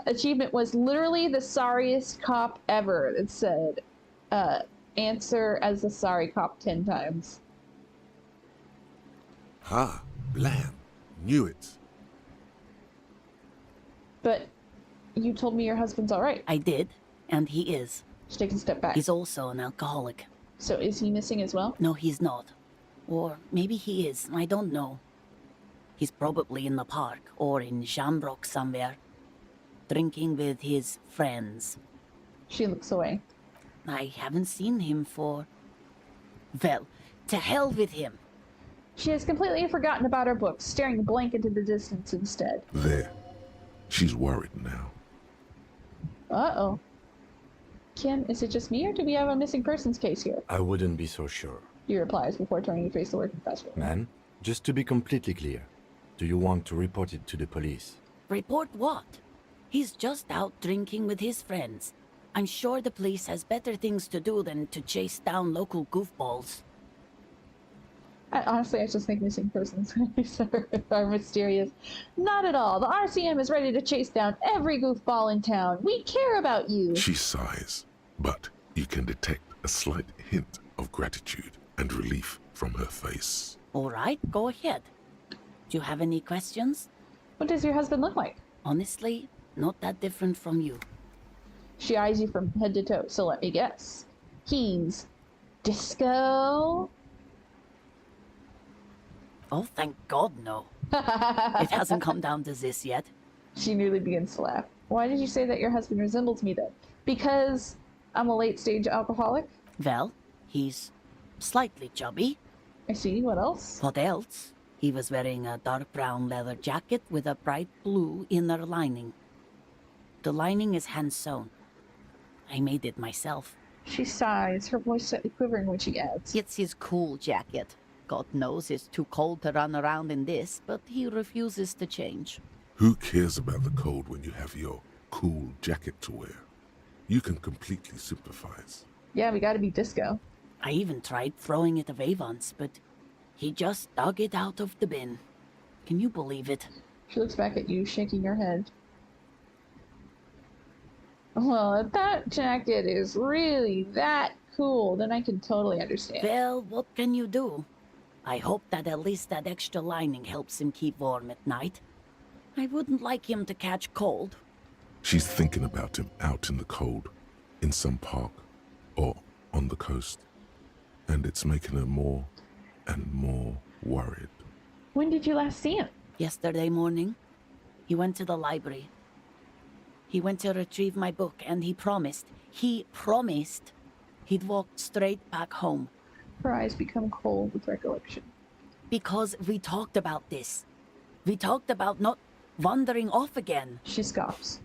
[SPEAKER 1] achievement was literally the sorriest cop ever. It said, answer as the sorry cop 10 times.
[SPEAKER 2] Ha! Blam! Knew it.
[SPEAKER 1] But you told me your husband's alright.
[SPEAKER 4] I did, and he is.
[SPEAKER 1] She takes a step back.
[SPEAKER 4] He's also an alcoholic.
[SPEAKER 1] So is he missing as well?
[SPEAKER 4] No, he's not. Or maybe he is, I don't know. He's probably in the park, or in Shamrock somewhere. Drinking with his friends.
[SPEAKER 1] She looks away.
[SPEAKER 4] I haven't seen him for... Well, to hell with him.
[SPEAKER 1] She has completely forgotten about her books, staring blank into the distance instead.
[SPEAKER 2] There. She's worried now.
[SPEAKER 1] Uh-oh. Kim, is it just me, or do we have a missing persons case here?
[SPEAKER 3] I wouldn't be so sure.
[SPEAKER 1] He replies before turning to face the working class woman.
[SPEAKER 3] Man, just to be completely clear, do you want to report it to the police?
[SPEAKER 4] Report what? He's just out drinking with his friends. I'm sure the police has better things to do than to chase down local goofballs.
[SPEAKER 1] Honestly, I just think missing persons are mysterious. Not at all. The RCM is ready to chase down every goofball in town. We care about you.
[SPEAKER 2] She sighs, but you can detect a slight hint of gratitude and relief from her face.
[SPEAKER 4] All right, go ahead. Do you have any questions?
[SPEAKER 1] What does your husband look like?
[SPEAKER 4] Honestly, not that different from you.
[SPEAKER 1] She eyes you from head to toe, so let me guess. He's disco?
[SPEAKER 4] Oh, thank God, no. It hasn't come down to this yet.
[SPEAKER 1] She nearly begins to laugh. Why did you say that your husband resembles me then? Because I'm a late-stage alcoholic?
[SPEAKER 4] Well, he's slightly chubby.
[SPEAKER 1] I see. What else?
[SPEAKER 4] What else? He was wearing a dark brown leather jacket with a bright blue inner lining. The lining is hand-sewn. I made it myself.
[SPEAKER 1] She sighs, her voice slightly quivering when she adds.
[SPEAKER 4] It's his cool jacket. God knows it's too cold to run around in this, but he refuses to change.
[SPEAKER 2] Who cares about the cold when you have your cool jacket to wear? You can completely sympathize.
[SPEAKER 1] Yeah, we gotta be disco.
[SPEAKER 4] I even tried throwing it away once, but He just dug it out of the bin. Can you believe it?
[SPEAKER 1] She looks back at you, shaking her head. Well, if that jacket is really that cool, then I can totally understand.
[SPEAKER 4] Well, what can you do? I hope that at least that extra lining helps him keep warm at night. I wouldn't like him to catch cold.
[SPEAKER 2] She's thinking about him out in the cold, in some park, or on the coast. And it's making her more and more worried.
[SPEAKER 1] When did you last see him?
[SPEAKER 4] Yesterday morning, he went to the library. He went to retrieve my book, and he promised he'd walk straight back home.
[SPEAKER 1] Her eyes become cold with recollection.
[SPEAKER 4] Because we talked about this. We talked about not wandering off again.
[SPEAKER 1] She scoffs.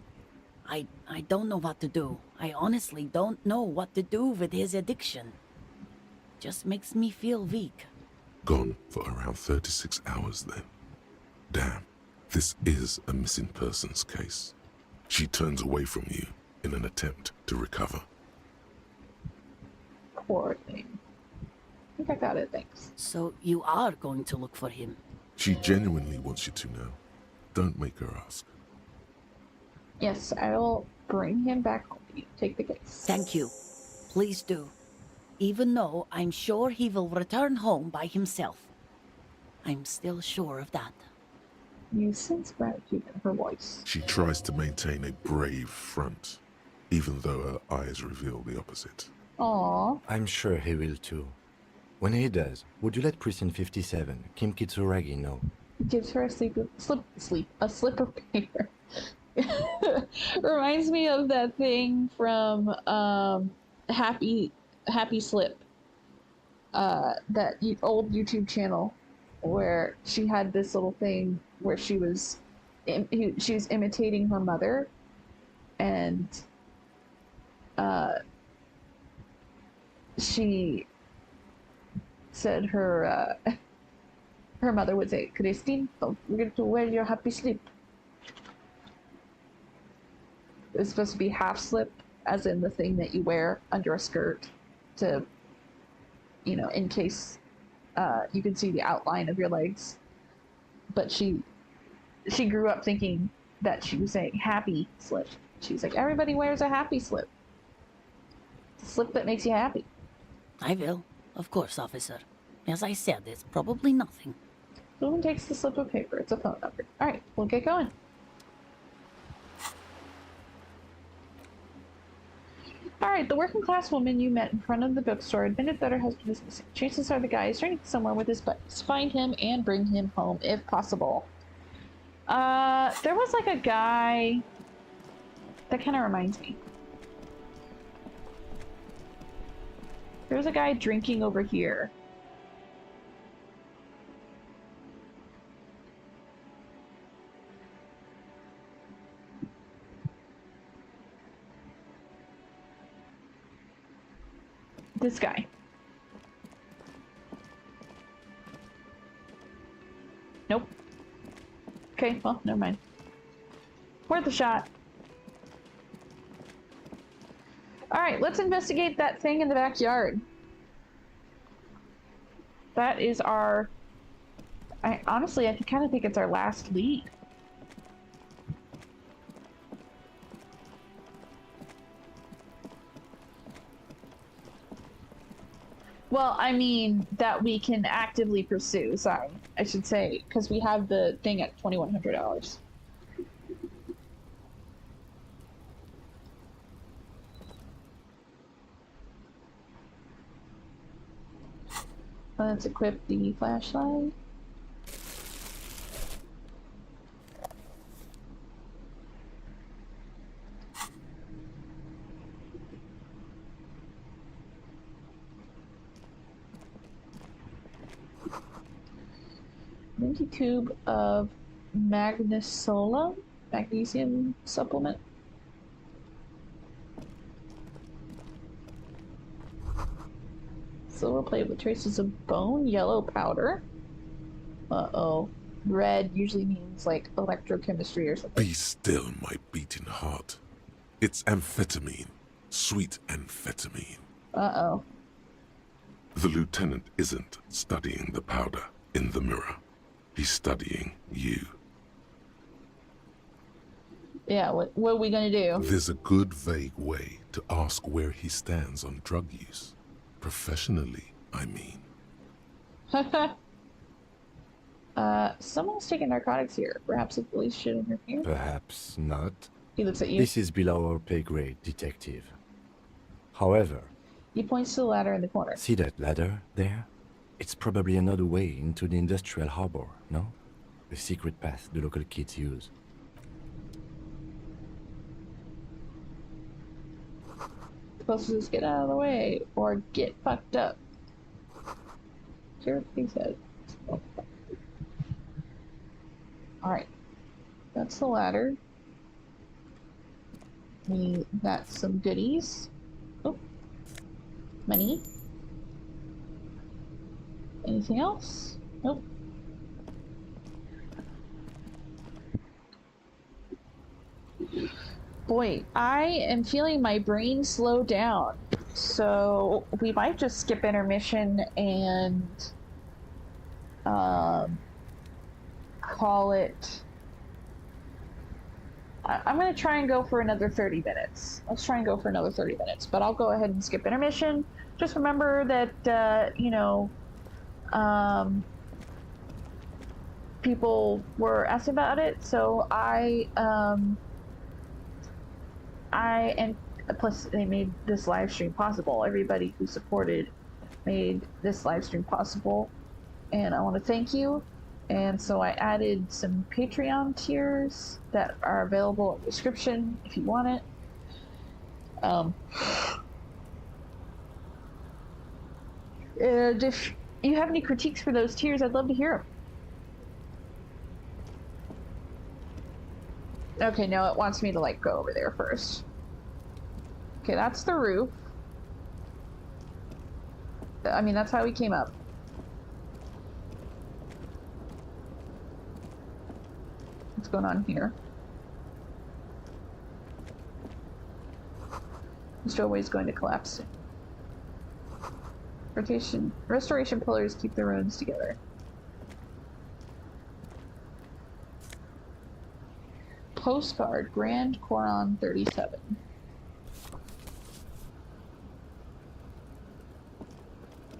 [SPEAKER 4] I don't know what to do. I honestly don't know what to do with his addiction. Just makes me feel weak.
[SPEAKER 2] Gone for around 36 hours then. Damn, this is a missing persons case. She turns away from you in an attempt to recover.
[SPEAKER 1] Poor thing. I think I got it, thanks.
[SPEAKER 4] So you are going to look for him?
[SPEAKER 2] She genuinely wants you to know. Don't make her ask.
[SPEAKER 1] Yes, I will bring him back home. You take the case.
[SPEAKER 4] Thank you. Please do. Even though I'm sure he will return home by himself. I'm still sure of that.
[SPEAKER 1] You sense gratitude in her voice.
[SPEAKER 2] She tries to maintain a brave front, even though her eyes reveal the opposite.
[SPEAKER 1] Aww.
[SPEAKER 3] I'm sure he will too. When he does, would you let Precinct 57, Kim Kitsuragi, know?
[SPEAKER 1] Gives her a slip of paper. Reminds me of that thing from Happy Slip. That old YouTube channel where she had this little thing where she was imitating her mother, and she said her mother would say, "Christine, don't forget to wear your happy slip." It's supposed to be half slip, as in the thing that you wear under a skirt to, in case you can see the outline of your legs. But she grew up thinking that she was saying happy slip. She's like, everybody wears a happy slip. It's a slip that makes you happy.
[SPEAKER 4] I will. Of course, officer. As I said, it's probably nothing.
[SPEAKER 1] The woman takes the slip of paper. It's a phone number. All right, we'll get going. All right, the working class woman you met in front of the bookstore admitted that her husband is missing. Chances are the guy is running somewhere with his buddies. Find him and bring him home if possible. There was like a guy that kind of reminds me. There was a guy drinking over here. This guy. Nope. Okay, well, never mind. Worth a shot. Alright, let's investigate that thing in the backyard. That is our... honestly, I kind of think it's our last lead. Well, I mean, that we can actively pursue, sorry. I should say, because we have the thing at $2,100. Let's equip the flashlight. Empty tube of magnesium supplement. Silver plate with traces of bone, yellow powder. Uh-oh. Red usually means like electrochemistry or something.
[SPEAKER 2] Be still, my beating heart. It's amphetamine. Sweet amphetamine.
[SPEAKER 1] Uh-oh.
[SPEAKER 2] The lieutenant isn't studying the powder in the mirror. He's studying you.
[SPEAKER 1] Yeah, what are we gonna do?
[SPEAKER 2] There's a good vague way to ask where he stands on drug use. Professionally, I mean.
[SPEAKER 1] Someone's taking narcotics here. Perhaps the police should interfere.
[SPEAKER 3] Perhaps not.
[SPEAKER 1] He looks at you.
[SPEAKER 3] This is below our pay grade, detective. However,
[SPEAKER 1] He points to the ladder in the corner.
[SPEAKER 3] see that ladder there? It's probably another way into the industrial harbor, no? A secret path the local kids use.
[SPEAKER 1] Supposed to just get out of the way or get fucked up. Sure, he said. Alright. That's the ladder. We got some goodies. Oh. Money. Anything else? Nope. Boy, I am feeling my brain slow down. So we might just skip intermission and call it. I'm going to try and go for another 30 minutes. Let's try and go for another 30 minutes, but I'll go ahead and skip intermission. Just remember that, people were asking about it, so plus they made this live stream possible. Everybody who supported made this live stream possible, and I want to thank you. And so I added some Patreon tiers that are available in the description if you want it. And if you have any critiques for those tiers, I'd love to hear them. Okay, no, it wants me to like go over there first. Okay, that's the roof. I mean, that's how we came up. What's going on here? This doorway is going to collapse soon. Restoration pillars keep the ruins together. Postcard, Grand Coron 37.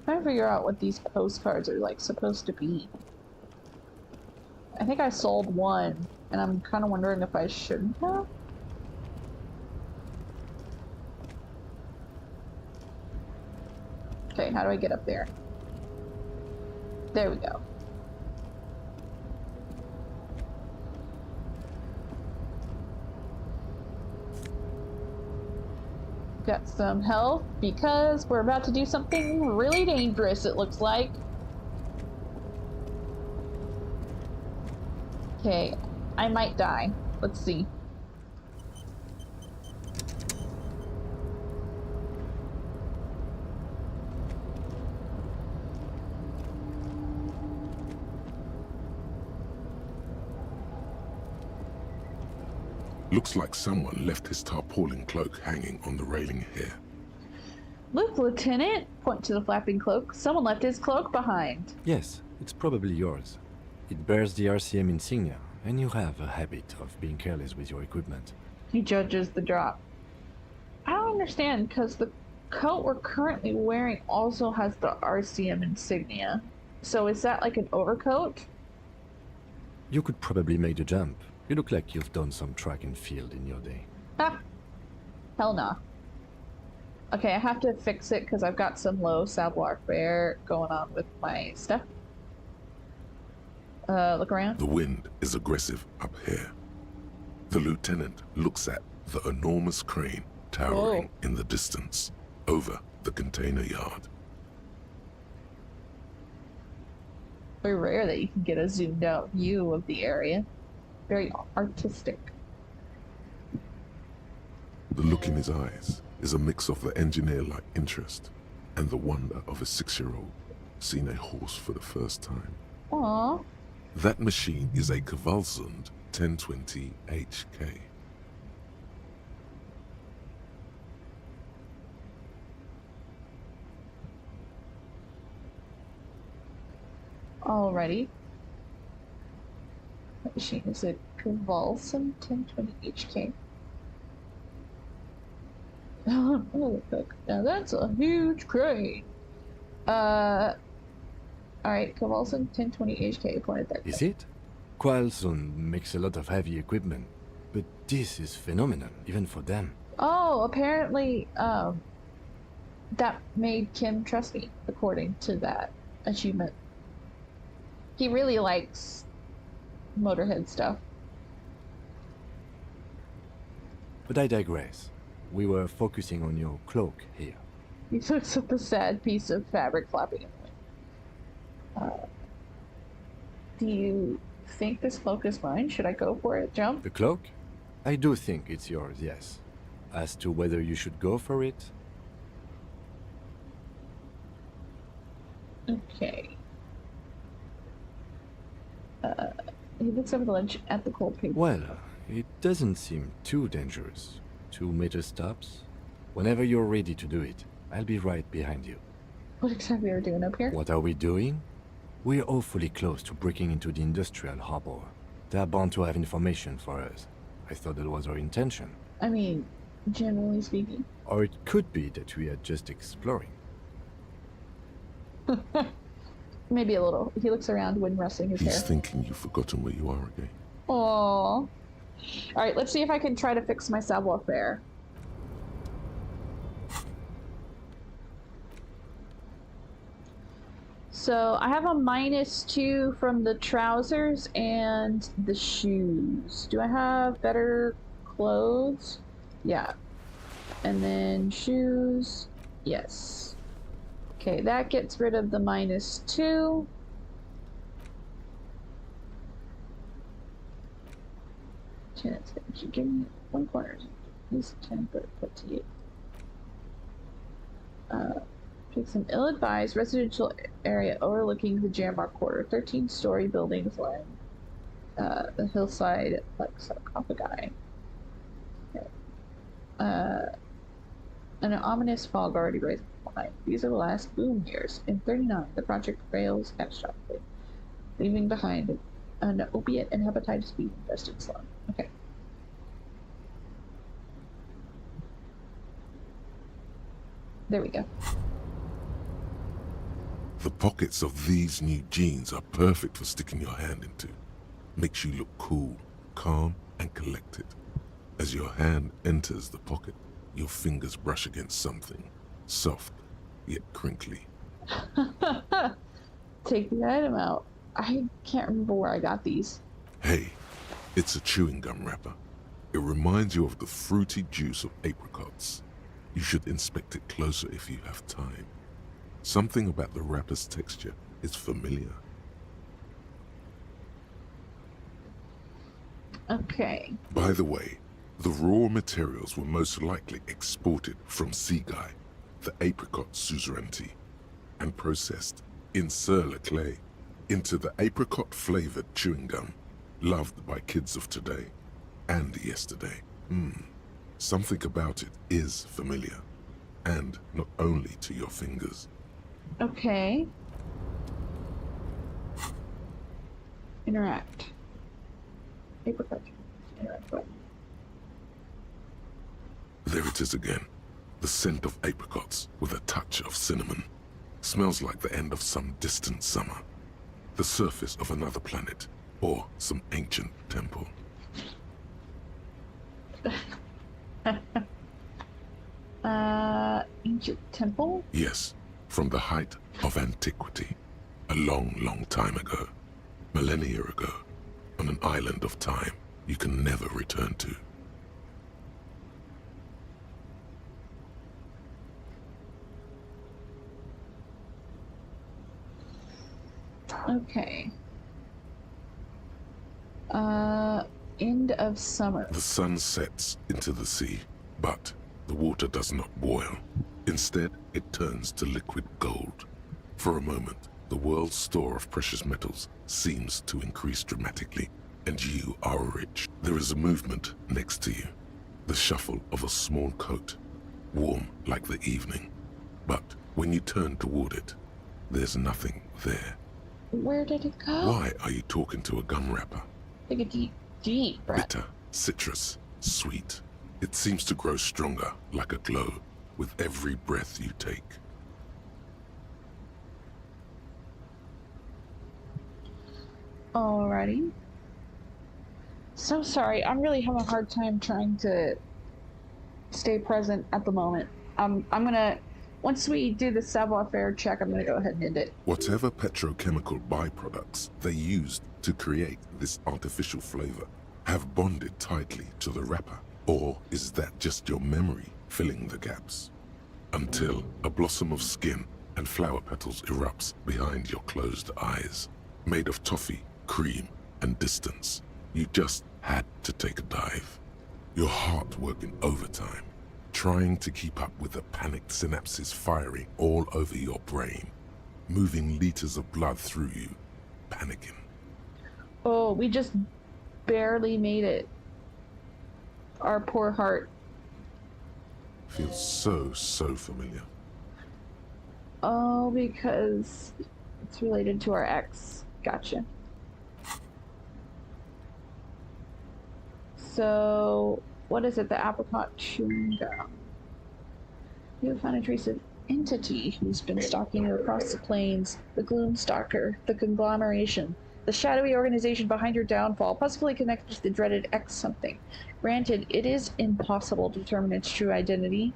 [SPEAKER 1] Trying to figure out what these postcards are like supposed to be. I think I sold one, and I'm kind of wondering if I shouldn't have. Okay, how do I get up there? There we go. Got some health because we're about to do something really dangerous, it looks like. Okay, I might die. Let's see.
[SPEAKER 2] Looks like someone left his tarpaulin cloak hanging on the railing here.
[SPEAKER 1] Look, Lieutenant! Point to the flapping cloak. Someone left his cloak behind.
[SPEAKER 3] Yes, it's probably yours. It bears the RCM insignia, and you have a habit of being careless with your equipment.
[SPEAKER 1] He judges the drop. I don't understand, because the coat we're currently wearing also has the RCM insignia. So is that like an overcoat?
[SPEAKER 3] You could probably make the jump. You look like you've done some track and field in your day.
[SPEAKER 1] Ha! Hell nah. Okay, I have to fix it because I've got some low savoir-faire going on with my stuff. Look around.
[SPEAKER 2] The wind is aggressive up here. The lieutenant looks at the enormous crane towering in the distance over the container yard.
[SPEAKER 1] Very rare that you can get a zoomed out view of the area. Very artistic.
[SPEAKER 2] The look in his eyes is a mix of the engineer-like interest and the wonder of a 6-year-old seeing a horse for the first time.
[SPEAKER 1] Aww.
[SPEAKER 2] That machine is a Kvalsund 1020 HK.
[SPEAKER 1] Alrighty. That machine is a Convulsum 1020 HK. Oh, look. Now that's a huge crane. Alright, Convulsum 1020 HK pointed that.
[SPEAKER 3] Is it? Qualson makes a lot of heavy equipment, but this is phenomenal, even for them.
[SPEAKER 1] Oh, apparently, that made Kim trust me, according to that achievement. He really likes Motorhead stuff.
[SPEAKER 3] But I digress. We were focusing on your cloak here.
[SPEAKER 1] He looks at the sad piece of fabric flapping in the wind. Do you think this cloak is mine? Should I go for it? Jump?
[SPEAKER 3] The cloak? I do think it's yours, yes. As to whether you should go for it?
[SPEAKER 1] Okay. He looks over the ledge at the cold pig.
[SPEAKER 3] Well, it doesn't seem too dangerous. 2 meter stops. Whenever you're ready to do it, I'll be right behind you.
[SPEAKER 1] What exactly are we doing up here?
[SPEAKER 3] What are we doing? We're awfully close to breaking into the industrial harbor. They're bound to have information for us. I thought that was our intention.
[SPEAKER 1] I mean, generally speaking.
[SPEAKER 3] Or it could be that we are just exploring.
[SPEAKER 1] Maybe a little. He looks around when rustling his
[SPEAKER 2] He's
[SPEAKER 1] hair.
[SPEAKER 2] thinking you've forgotten where you are again.
[SPEAKER 1] Aww. Alright, let's see if I can try to fix my savoir-faire. So, I have a -2 from the trousers and the shoes. Do I have better clothes? Yeah. And then shoes. Yes. Okay, that gets rid of the -2. Chance that you give me 1 corner. At least 10, but put to you. Pick some ill-advised residential area overlooking the Jamrock Quarter. 13-story buildings line the hillside like sarcophagi. Okay. An ominous fog already rising behind. These are the last boom years. In 39, the project fails catastrophically, leaving behind an opiate and hepatitis B infested slum. Okay. There we go.
[SPEAKER 2] The pockets of these new jeans are perfect for sticking your hand into. Makes you look cool, calm, and collected. As your hand enters the pocket, your fingers brush against something, soft yet crinkly.
[SPEAKER 1] Take the item out. I can't remember where I got these.
[SPEAKER 2] Hey, it's a chewing gum wrapper. It reminds you of the fruity juice of apricots. You should inspect it closer if you have time. Something about the wrapper's texture is familiar.
[SPEAKER 1] Okay.
[SPEAKER 2] By the way, the raw materials were most likely exported from Seaguy, the apricot suzerainty, and processed in Sur-le-Clay into the apricot-flavored chewing gum loved by kids of today and yesterday. Something about it is familiar, and not only to your fingers.
[SPEAKER 1] Okay. Interact. Apricot. Interact button.
[SPEAKER 2] There it is again. The scent of apricots with a touch of cinnamon. Smells like the end of some distant summer. The surface of another planet, or some ancient temple.
[SPEAKER 1] Ancient temple?
[SPEAKER 2] Yes, from the height of antiquity. A long, long time ago. Millennia ago. On an island of time you can never return to.
[SPEAKER 1] Okay. End of summer.
[SPEAKER 2] The sun sets into the sea, but the water does not boil. Instead, it turns to liquid gold. For a moment, the world's store of precious metals seems to increase dramatically, and you are rich. There is a movement next to you, the shuffle of a small coat, warm like the evening. But when you turn toward it, there's nothing there.
[SPEAKER 1] Where did it go?
[SPEAKER 2] Why are you talking to a gum wrapper?
[SPEAKER 1] Take a deep breath.
[SPEAKER 2] Bitter, citrus, sweet. It seems to grow stronger, like a glow, with every breath you take.
[SPEAKER 1] Alrighty. So sorry, I'm really having a hard time trying to stay present at the moment. I'm gonna, once we do the savoir-faire check, I'm gonna go ahead and end it.
[SPEAKER 2] Whatever petrochemical byproducts they used to create this artificial flavor have bonded tightly to the wrapper. Or is that just your memory filling the gaps? Until a blossom of skin and flower petals erupts behind your closed eyes. Made of toffee, cream, and distance. You just had to take a dive. Your heart working overtime, trying to keep up with the panicked synapses firing all over your brain, moving liters of blood through you, panicking.
[SPEAKER 1] Oh, we just barely made it. Our poor heart.
[SPEAKER 2] Feels so familiar.
[SPEAKER 1] Oh, because it's related to our ex. Gotcha. So, what is it? The apricot chewing gum. You have found a trace of entity who's been stalking you across the plains. The Gloom Stalker, the conglomeration, the shadowy organization behind your downfall, possibly connected to the dreaded X something. Granted, it is impossible to determine its true identity.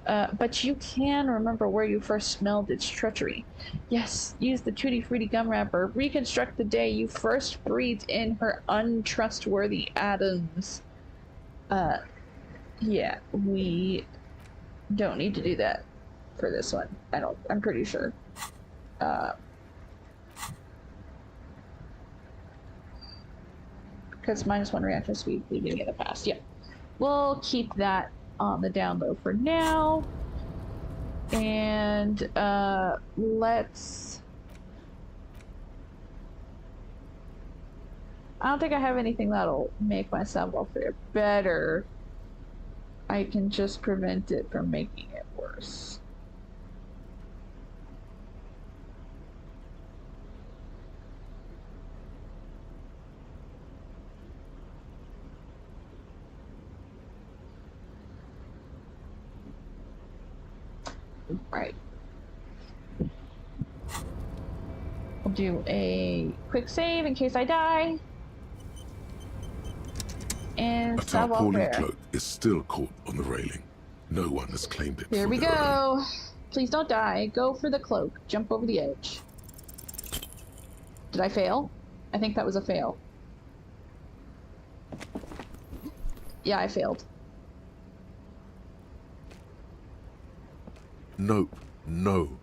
[SPEAKER 1] But you can remember where you first smelled its treachery. Yes, use the Tutti Frutti gum wrapper. Reconstruct the day you first breathed in her untrustworthy atoms. Yeah, we don't need to do that for this one. I'm pretty sure. Because -1 reaction speed leaving in the past. Yeah. We'll keep that on the down low for now. And let's... I don't think I have anything that'll make my savoir-faire better. I can just prevent it from making it worse. Right. We'll do a quick save in case I die. And
[SPEAKER 2] A tarpaulin
[SPEAKER 1] savoir-faire.
[SPEAKER 2] cloak is still caught on the railing. No one has claimed it.
[SPEAKER 1] Here
[SPEAKER 2] for
[SPEAKER 1] we
[SPEAKER 2] their own.
[SPEAKER 1] go. Please don't die. Go for the cloak. Jump over the edge. Did I fail? I think that was a fail. Yeah, I failed.
[SPEAKER 2] Nope, no.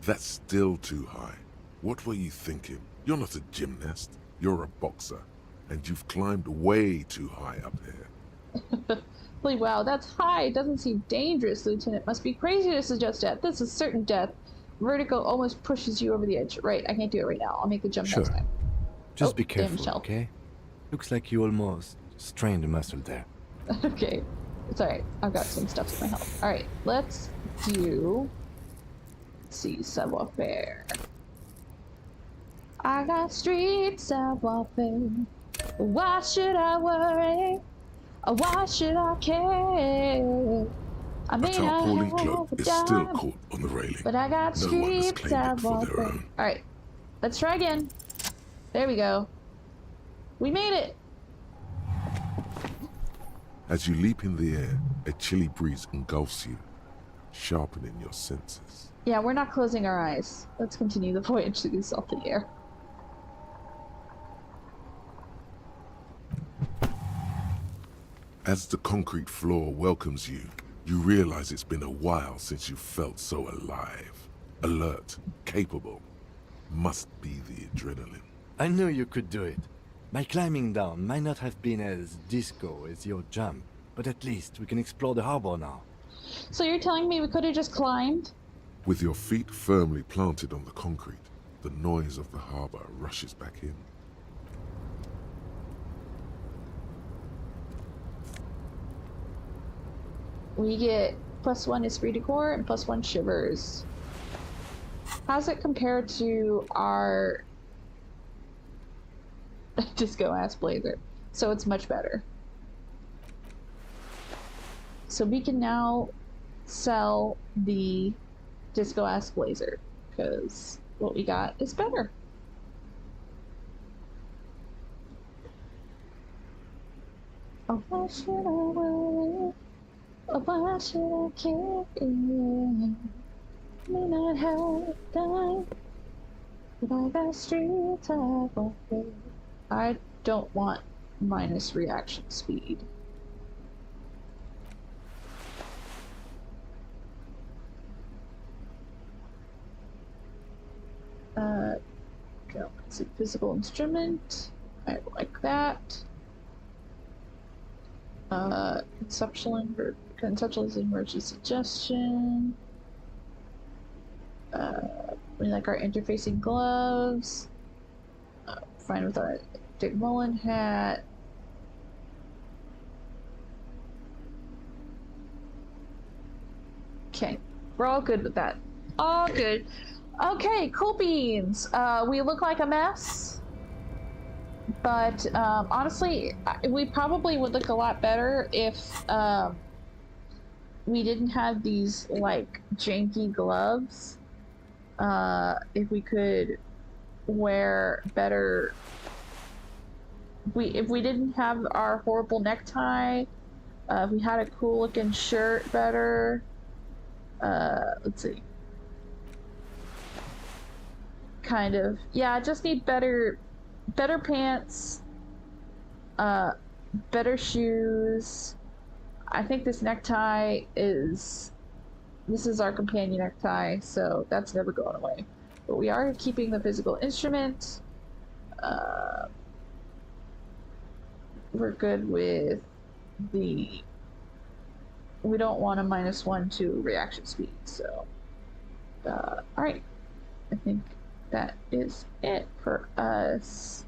[SPEAKER 2] That's still too high. What were you thinking? You're not a gymnast. You're a boxer. And you've climbed way too high up here.
[SPEAKER 1] Holy wow, that's high. It doesn't seem dangerous, Lieutenant. Must be crazy to suggest death. This is certain death. Vertigo almost pushes you over the edge. Right, I can't do it right now. I'll make the jump next time.
[SPEAKER 3] Just be
[SPEAKER 1] damn
[SPEAKER 3] careful,
[SPEAKER 1] shell.
[SPEAKER 3] okay? Looks like you almost strained a muscle there.
[SPEAKER 1] Okay. It's alright. I've got some stuff in my health. Alright, let's do... Let's see, savoir-faire. I got street savoir-faire. Why should I worry? Why should I care? I
[SPEAKER 2] A
[SPEAKER 1] may
[SPEAKER 2] tarpaulin
[SPEAKER 1] not
[SPEAKER 2] cloak
[SPEAKER 1] have a
[SPEAKER 2] is still
[SPEAKER 1] dime,
[SPEAKER 2] caught on the railing.
[SPEAKER 1] but I got
[SPEAKER 2] No one has
[SPEAKER 1] street
[SPEAKER 2] claimed it for their
[SPEAKER 1] savoir-faire.
[SPEAKER 2] own.
[SPEAKER 1] Alright, let's try again. There we go. We made it!
[SPEAKER 2] As you leap in the air, a chilly breeze engulfs you, sharpening your senses.
[SPEAKER 1] Yeah, we're not closing our eyes. Let's continue the voyage through the salty air.
[SPEAKER 2] As the concrete floor welcomes you, you realize it's been a while since you felt so alive. Alert, capable. Must be the adrenaline.
[SPEAKER 3] I knew you could do it. My climbing down might not have been as disco as your jump, but at least we can explore the harbor now.
[SPEAKER 1] So you're telling me we could have just climbed?
[SPEAKER 2] With your feet firmly planted on the concrete, the noise of the harbor rushes back in.
[SPEAKER 1] We get +1 esprit de corps and +1 shivers. How's it compared to our disco ass blazer? So it's much better. So we can now sell the disco ass blazer because what we got is better. Oh, why should I worry? Oh, why should I care? May not have time, but I got streets I won't play. I don't want minus reaction speed. Go. It's a physical instrument. I like that. Conceptualizing emergency suggestion. We like our interfacing gloves. Fine with our Dick Mullen hat. Okay, we're all good with that. All good. Okay, cool beans. We look like a mess, but honestly, we probably would look a lot better if we didn't have these like janky gloves. If we could wear better, if we didn't have our horrible necktie, if we had a cool looking shirt better. Let's see. Kind of, yeah, just need better pants, better shoes. I think this necktie is our companion necktie, so that's never going away. But we are keeping the physical instrument. We're good with the, we don't want a -1 to reaction speed, so all right, I think that is it for us.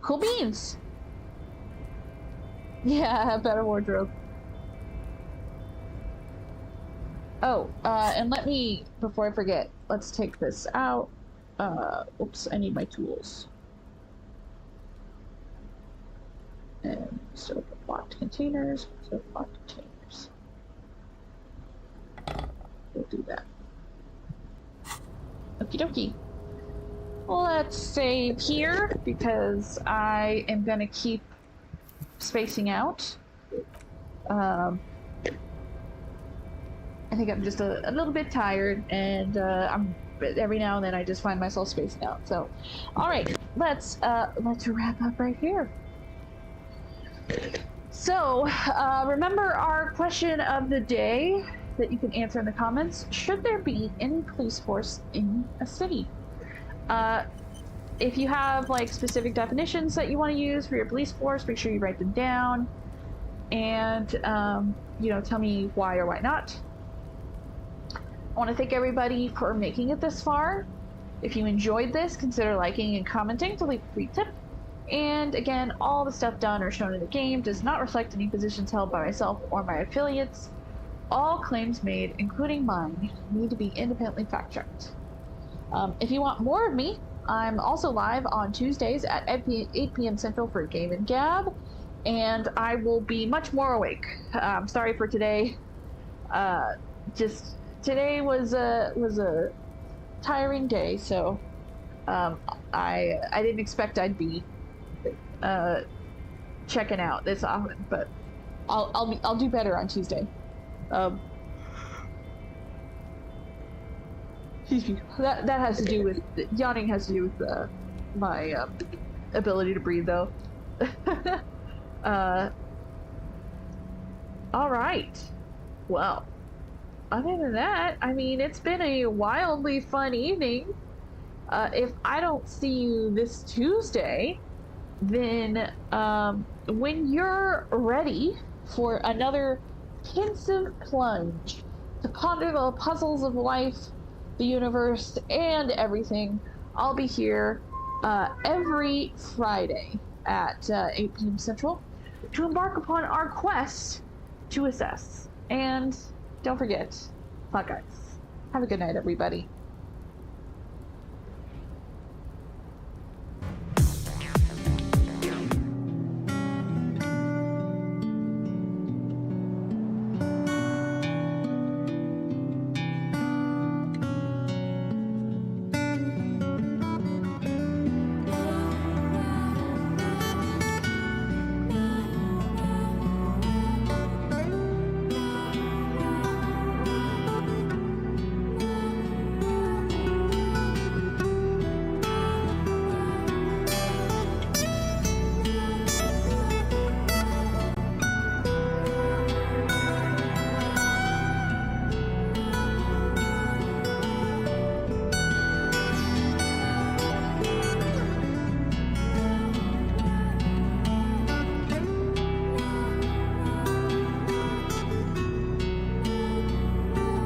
[SPEAKER 1] Cool beans. Yeah, better wardrobe. Oh, and let me, before I forget, let's take this out. Oops, I need my tools. And so locked containers, so locked containers. We'll do that. Okie dokie. Let's save here because I am gonna keep spacing out. I think I'm just a little bit tired, and every now and then I just find myself spacing out. So, all right, let's wrap up right here. So, remember our question of the day that you can answer in the comments. Should there be any police force in a city? If you have like specific definitions that you want to use for your police force, make sure you write them down, and you know, tell me why or why not. I want to thank everybody for making it this far. If you enjoyed this, consider liking and commenting to leave a free tip. And again, all the stuff done or shown in the game does not reflect any positions held by myself or my affiliates. All claims made, including mine, need to be independently fact-checked. If you want more of me, I'm also live on Tuesdays at 8 p.m. Central for Game and Gab, and I will be much more awake. Sorry for today. Just today was a tiring day, so I didn't expect I'd be checking out this often, but I'll do better on Tuesday. Excuse me. That has to do with yawning. Has to do with my ability to breathe, though. All right. Well, other than that, I mean, it's been a wildly fun evening. If I don't see you this Tuesday, then when you're ready for another pensive plunge to ponder the puzzles of life, the universe, and everything, I'll be here every Friday at 8 p.m. Central to embark upon our quest to assess and don't forget. Fuck guys. Have a good night, everybody.